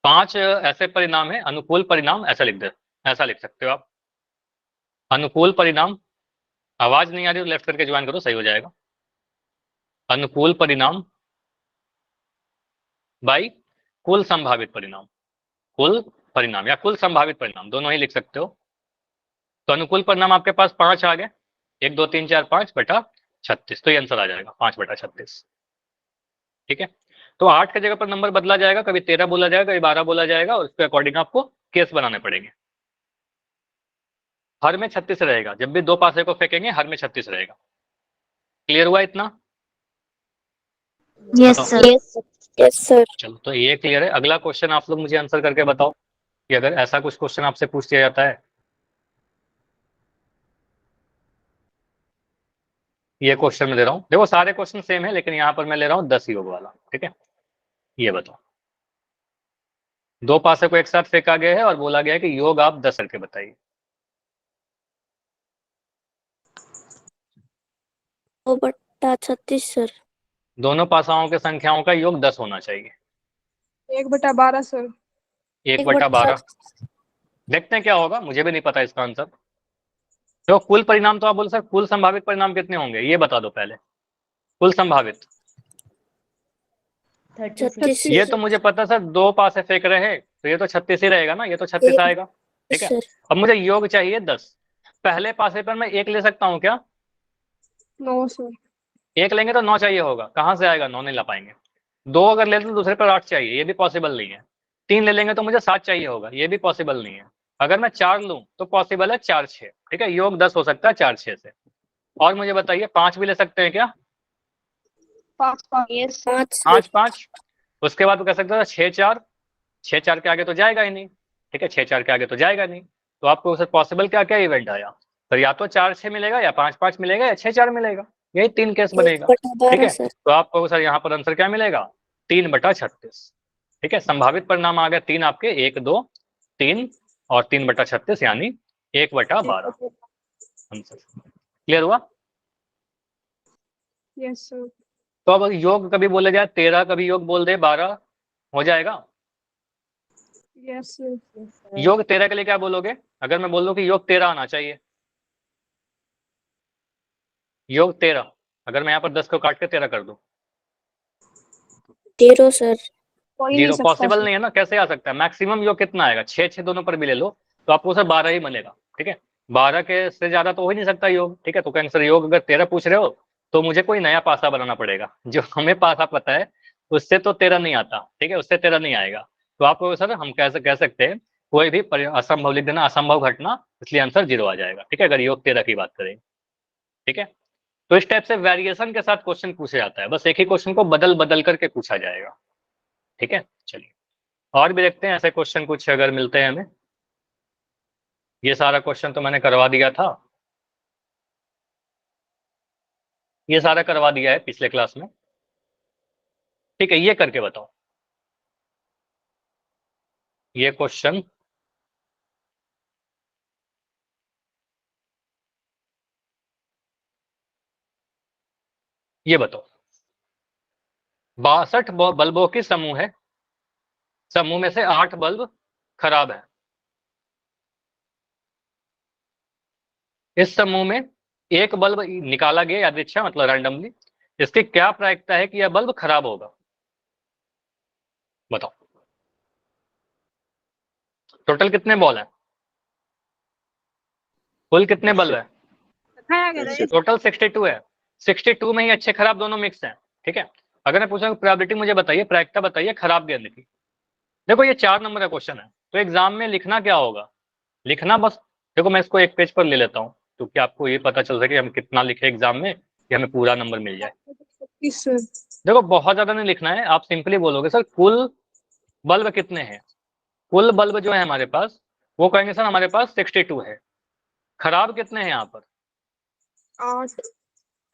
5 ऐसे परिणाम है, अनुकूल परिणाम ऐसा ऐसा लिख सकते हो आप। अनुकूल परिणाम, आवाज नहीं आ रही तो लेफ्ट करके ज्वाइन करो, सही हो जाएगा। अनुकूल परिणाम बाई कुल संभावित परिणाम, कुल परिणाम या कुल संभावित परिणाम दोनों ही लिख सकते हो। तो अनुकूल परिणाम आपके पास 5 आ गए, 1 2 3 4 5 बटा 36, तो ये आंसर आ जाएगा 5 बटा 36, ठीक है। तो 8 की जगह पर नंबर बदला जाएगा, कभी 13 बोला जाएगा, कभी 12 बोला जाएगा, और उसके अकॉर्डिंग आपको केस बनाने पड़ेंगे। हर में 36 रहेगा, जब भी 2 पासे को फेंकेंगे हर में 36 रहेगा। क्लियर हुआ इतना? यस बताओ। सर। Yes sir. चलो तो ये क्लियर है। अगला क्वेश्चन आप लोग मुझे आंसर करके बताओ कि अगर ऐसा कुछ क्वेश्चन आपसे पूछ दिया जाता है, ये क्वेश्चन मैं दे रहा हूँ, देखो सारे क्वेश्चन सेम है लेकिन यहाँ पर मैं ले रहा हूँ 10 योग वाला, ठीक है। ये बताओ 2 पासे को एक साथ फेंका गया है और बोला गया है कि योग आप 10 करके बताइए। 2/36 सर। दोनों पासाओं की संख्याओं का योग 10 होना चाहिए। 1/12 सर। 1/12। देखते हैं क्या होगा, मुझे भी नहीं पता इसका आंसर। तो कुल परिणाम तो आप बोल सर कुल संभावित परिणाम कितने होंगे ये बता दो पहले। कुल संभावित 36 ये तो मुझे पता सर, 2 पासे फेंक रहे हैं तो ये तो 36 ही रहेगा ना, ये तो 36 आएगा, ठीक है। सर। अब मुझे योग चाहिए 10। पहले पासे पर मैं 1 ले सकता हूँ क्या? 9 सर। 1 लेंगे तो 9 चाहिए होगा, कहाँ से आएगा? 9 नहीं ला पाएंगे। 2 अगर ले तो दूसरे पर 8 चाहिए, ये भी पॉसिबल नहीं है। 3 ले लेंगे तो मुझे 7 चाहिए होगा, ये भी पॉसिबल नहीं है। अगर मैं 4 लूं तो पॉसिबल है 4 6, ठीक है। योग 10 हो सकता है 4 6 से। और मुझे बताइए 5 भी ले सकते हैं क्या? 5 यस 5 5। उसके बाद वो कह सकते हैं 6 4, 6 4 के आगे तो जाएगा ही नहीं, ठीक है। 6 4 के आगे तो जाएगा नहीं। तो आपको सर पॉसिबल क्या क्या इवेंट आया? तो या तो 4 6 मिलेगा, या 5 5 मिलेगा, या 6 4 मिलेगा, यही 3 केस बनेगा, ठीक 1/12 है। सर। तो आपको सर यहाँ पर आंसर क्या मिलेगा? 3/36। ठीक है, संभावित परिणाम आ गया 3 आपके, 1 2 3 और 3/36 यानी 1/12 आंसर। क्लियर हुआ? Yes sir. तो अब योग कभी बोले जाए 13, कभी योग बोल दे 12, हो जाएगा? Yes sir. योग 13 के लिए क्या बोलोगे? अगर मैं बोल दूं कि योग 13 आना चाहिए, योग 13, अगर मैं यहाँ पर 10 को काट के 13 कर दूं, 0 सर। हो ही नहीं 0 सकता पॉसिबल सर। नहीं है ना, कैसे आ सकता है? मैक्सिमम योग कितना आएगा? 6 6 दोनों पर भी ले लो तो आपको सर 12 ही मिलेगा। ठीक है, 12 के से ज्यादा तो हो ही नहीं सकता योग। ठीक है, तो कैंसर योग अगर 13 पूछ रहे हो तो मुझे कोई नया पासा बनाना पड़ेगा, जो हमें पासा पता है उससे तो 13 नहीं आता। ठीक है, उससे 13 नहीं आएगा। तो आपको सर हम कैसे कह सकते हैं, कोई भी असंभव लिख देना, असंभव घटना, इसलिए आंसर 0 आ जाएगा। ठीक है, अगर योग 13 की बात करें। ठीक है, तो इस टाइप से वेरिएशन के साथ क्वेश्चन पूछा जाता है, बस एक ही क्वेश्चन को बदल बदल करके पूछा जाएगा। ठीक है, चलिए और भी देखते हैं ऐसे क्वेश्चन कुछ अगर मिलते हैं हमें। ये सारा क्वेश्चन तो मैंने करवा दिया था, ये सारा करवा दिया है पिछले क्लास में। ठीक है, ये करके बताओ, ये क्वेश्चन ये बताओ, 62 बल्बों की समूह है, समूह में से 8 बल्ब खराब है। इस समूह में एक बल्ब निकाला गया यादृच्छा मतलब रैंडमली, इसकी क्या प्रायिकता है कि यह बल्ब खराब होगा? बताओ। टोटल कितने बॉल हैं? कुल कितने बल्ब है? टोटल 62 है। 62 में ही अच्छे खराब दोनों मिक्स हैं। ठीक है, अगर मैं पूछूं प्रोबेबिलिटी मुझे बताइए, प्रायिकता बताइए खराब गेंद की। देखो ये 4 नंबर का क्वेश्चन है, तो एग्जाम में लिखना क्या होगा? लिखना बस, देखो मैं इसको एक पेज पर ले लेता हूँ क्योंकि आपको ये पता चल सके हम कितना लिखे एग्जाम में कि हमें पूरा नंबर मिल जाए। 36 सर। देखो बहुत ज्यादा नहीं लिखना है, आप सिंपली बोलोगे सर कुल बल्ब कितने हैं। कुल बल्ब जो है हमारे पास, वो कहेंगे सर हमारे पास 62 है। खराब कितने हैं यहाँ पर? 8।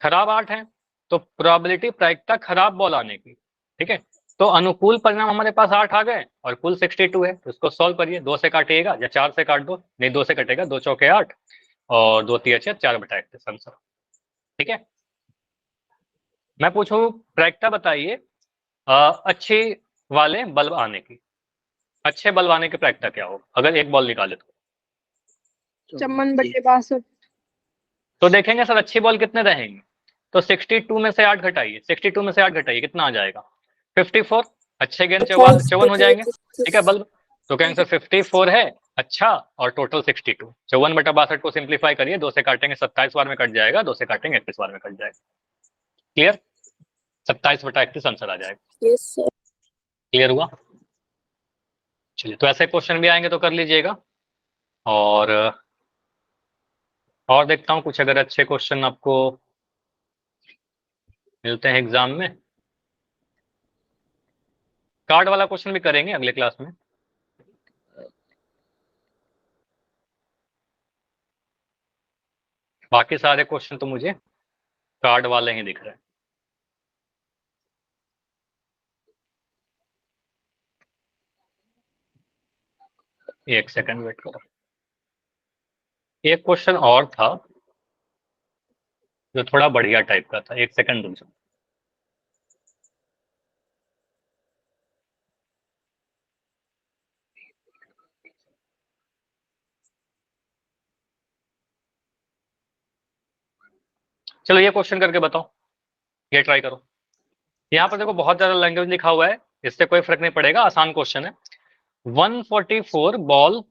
खराब 8 हैं, तो प्रोबेबिलिटी प्रायिकता खराब बॉल आने की। ठीक है, तो अनुकूल परिणाम हमारे पास 8 आ गए और कुल 62 है, तो इसको सॉल्व करिए। 2 से काटिएगा या 4 से काट दो, नहीं 2 से कटेगा, 2 चौके 8 और 2 तिया 4/31 आंसर। ठीक है, मैं पूछूं प्रायिकता बताइए अच्छी वाले बल्ब आने की, अच्छे बल्ब आने की प्रायिकता क्या हो अगर एक बॉल निकाले तो? 54/62। तो देखेंगे सर अच्छी बॉल कितने रहेंगे, तो 62 में से 8 घटाइए, 62 में से 8 घटाइए कितना आ जाएगा? 54। अच्छे गेंद 54 हो जाएंगे। ठीक है बल्ब, तो क्या आंसर 54 है अच्छा, और टोटल 62। 54/62 को सिंप्लीफाई करिए, 2 से काटेंगे 27 बार में कट जाएगा, 2 से काटेंगे 31 बार में कट जाएगा। क्लियर? 27/31 आंसर आ जाएगा। Yes sir. क्लियर हुआ? चलिए, तो ऐसे क्वेश्चन भी आएंगे तो कर लीजिएगा। और देखता हूँ कुछ अगर अच्छे क्वेश्चन आपको मिलते हैं एग्जाम में। कार्ड वाला क्वेश्चन भी करेंगे अगले क्लास में। बाकी सारे क्वेश्चन तो मुझे कार्ड वाले ही दिख रहे हैं। एक सेकंड वेट करो, एक क्वेश्चन और था जो थोड़ा बढ़िया टाइप का था, एक सेकंड रुक जाओ। चलो ये क्वेश्चन करके बताओ, ये ट्राई करो। यहाँ पर देखो बहुत ज्यादा लैंग्वेज लिखा हुआ है, इससे कोई फर्क नहीं पड़ेगा, आसान क्वेश्चन है। 144 बॉल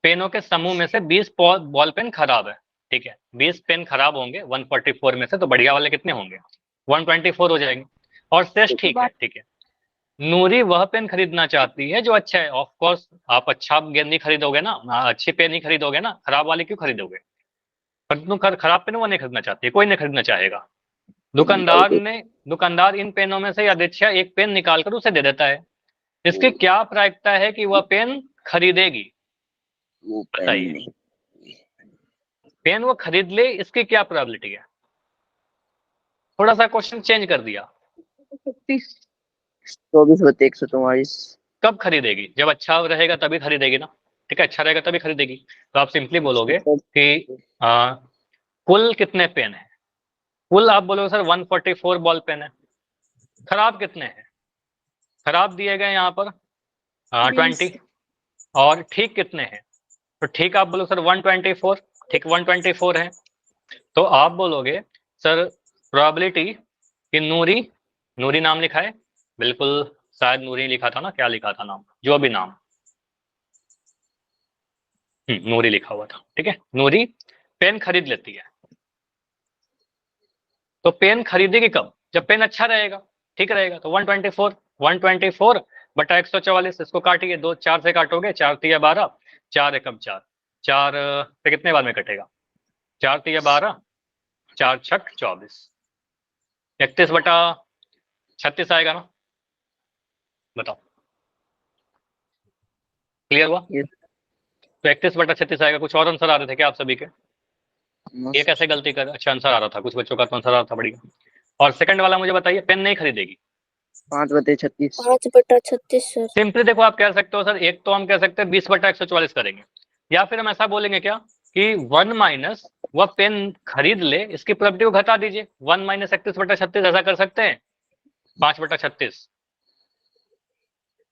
पेनों के समूह में से 20 बॉल पेन खराब है। ठीक है, 20 पेन खराब होंगे 144 में से, तो बढ़िया वाले कितने होंगे? 124 हो जाएंगे। और शेष ठीक है। ठीक है, नूरी वह पेन खरीदना चाहती है जो अच्छा है। ऑफ कोर्स आप अच्छा गेंद नहीं खरीदोगे ना, अच्छी पेन नहीं खरीदोगे ना, खराब वाली क्यों खरीदोगे? पर तुम खराब पेन वो नहीं खरीदना चाहती, कोई नहीं खरीदना चाहेगा। दुकानदार इन पेनों में से यादृच्छा एक पेन निकालकर उसे दे देता है। इसकी क्या प्रायिकता है कि वह पेन खरीदेगी? बताइए, पेन वो खरीद ले, इसकी क्या प्रोबेबिलिटी है? थोड़ा सा क्वेश्चन चेंज कर दिया। 36। 24/144। कब खरीदेगी? जब अच्छा रहेगा तभी खरीदेगी ना, ठीक है, अच्छा रहेगा तभी खरीदेगी। तो आप सिंपली बोलोगे कि कुल कितने पेन है, कुल आप बोलोगे सर 144 बॉल पेन है। खराब कितने हैं? खराब दिए गए यहाँ पर 20, और ठीक कितने हैं? तो ठीक आप बोलो सर 124, ठीक 124 है। तो आप बोलोगे सर प्रोबेबिलिटी कि नूरी, नूरी नाम लिखा है, बिल्कुल शायद नूरी लिखा था ना, क्या लिखा था नाम, जो भी नाम, नूरी लिखा हुआ था, ठीक है। नूरी पेन खरीद लेती है। तो पेन खरीदेगी कब? जब पेन अच्छा रहेगा, ठीक रहेगा। तो 124, 124 बटा 144, इसको काटिए, 2 4 से काटोगे, 4 तिया 12, 4 एकम 4, 4 पे कितने बार में कटेगा? 4 तिया 12, 4 छक 24, 31 बटा 36 आएगा ना, बताओ, क्लियर हुआ? Yes. तो 31 बटा 36 आएगा। कुछ और आंसर आ रहे थे क्या आप सभी के? ये कैसे गलती कर, अच्छा आंसर आ रहा था, कुछ बच्चों का तो आंसर आ रहा था, बढ़िया। और सेकंड वाला मुझे बताइए, पेन नहीं खरीदेगी। 5/36। 5/36 सर। सिंपली देखो, आप कह सकते हो सर, एक तो हम कह सकते हैं 20 बटा 144 करेंगे, या फिर हम ऐसा बोलेंगे क्या कि 1 माइनस वह पेन खरीद ले, इसकी प्रोबेबिलिटी को घटा दीजिए, 1 माइनस 31 बटा 36, ऐसा कर सकते हैं, 5 बटा 36,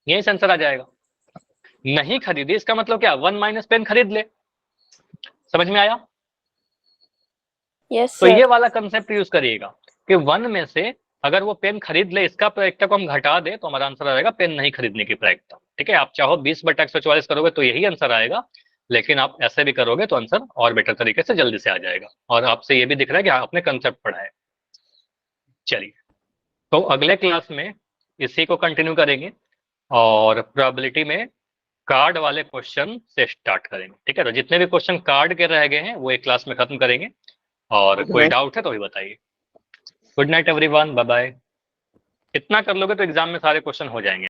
यही आंसर आ जाएगा। नहीं खरीदी इसका मतलब क्या, 1 माइनस पेन खरीद ले। समझ में आया? यस तो सर। ये वाला कंसेप्ट यूज करिएगा कि 1 में से अगर वो पेन खरीद ले, इसका प्रायिकता को हम घटा दे, तो हमारा आंसर आएगा पेन नहीं खरीदने की प्रायिकता, ठीक है। आप चाहो 20 बटा 144 करोगे तो यही आंसर आएगा, लेकिन आप ऐसे भी करोगे तो आंसर और बेटर तरीके से जल्दी से आ जाएगा, और आपसे ये भी दिख रहा है कि आपने कंसेप्ट पढ़ा है। चलिए, तो अगले क्लास में इसी को कंटिन्यू करेंगे, और प्रोबेबिलिटी में कार्ड वाले क्वेश्चन से स्टार्ट करेंगे, ठीक है। तो जितने भी क्वेश्चन कार्ड के रह गए हैं वो एक क्लास में खत्म करेंगे, और कोई डाउट है तो भी बताइए। Good night everyone, bye bye. इतना कर लोगे तो एग्जाम में सारे क्वेश्चन हो जाएंगे।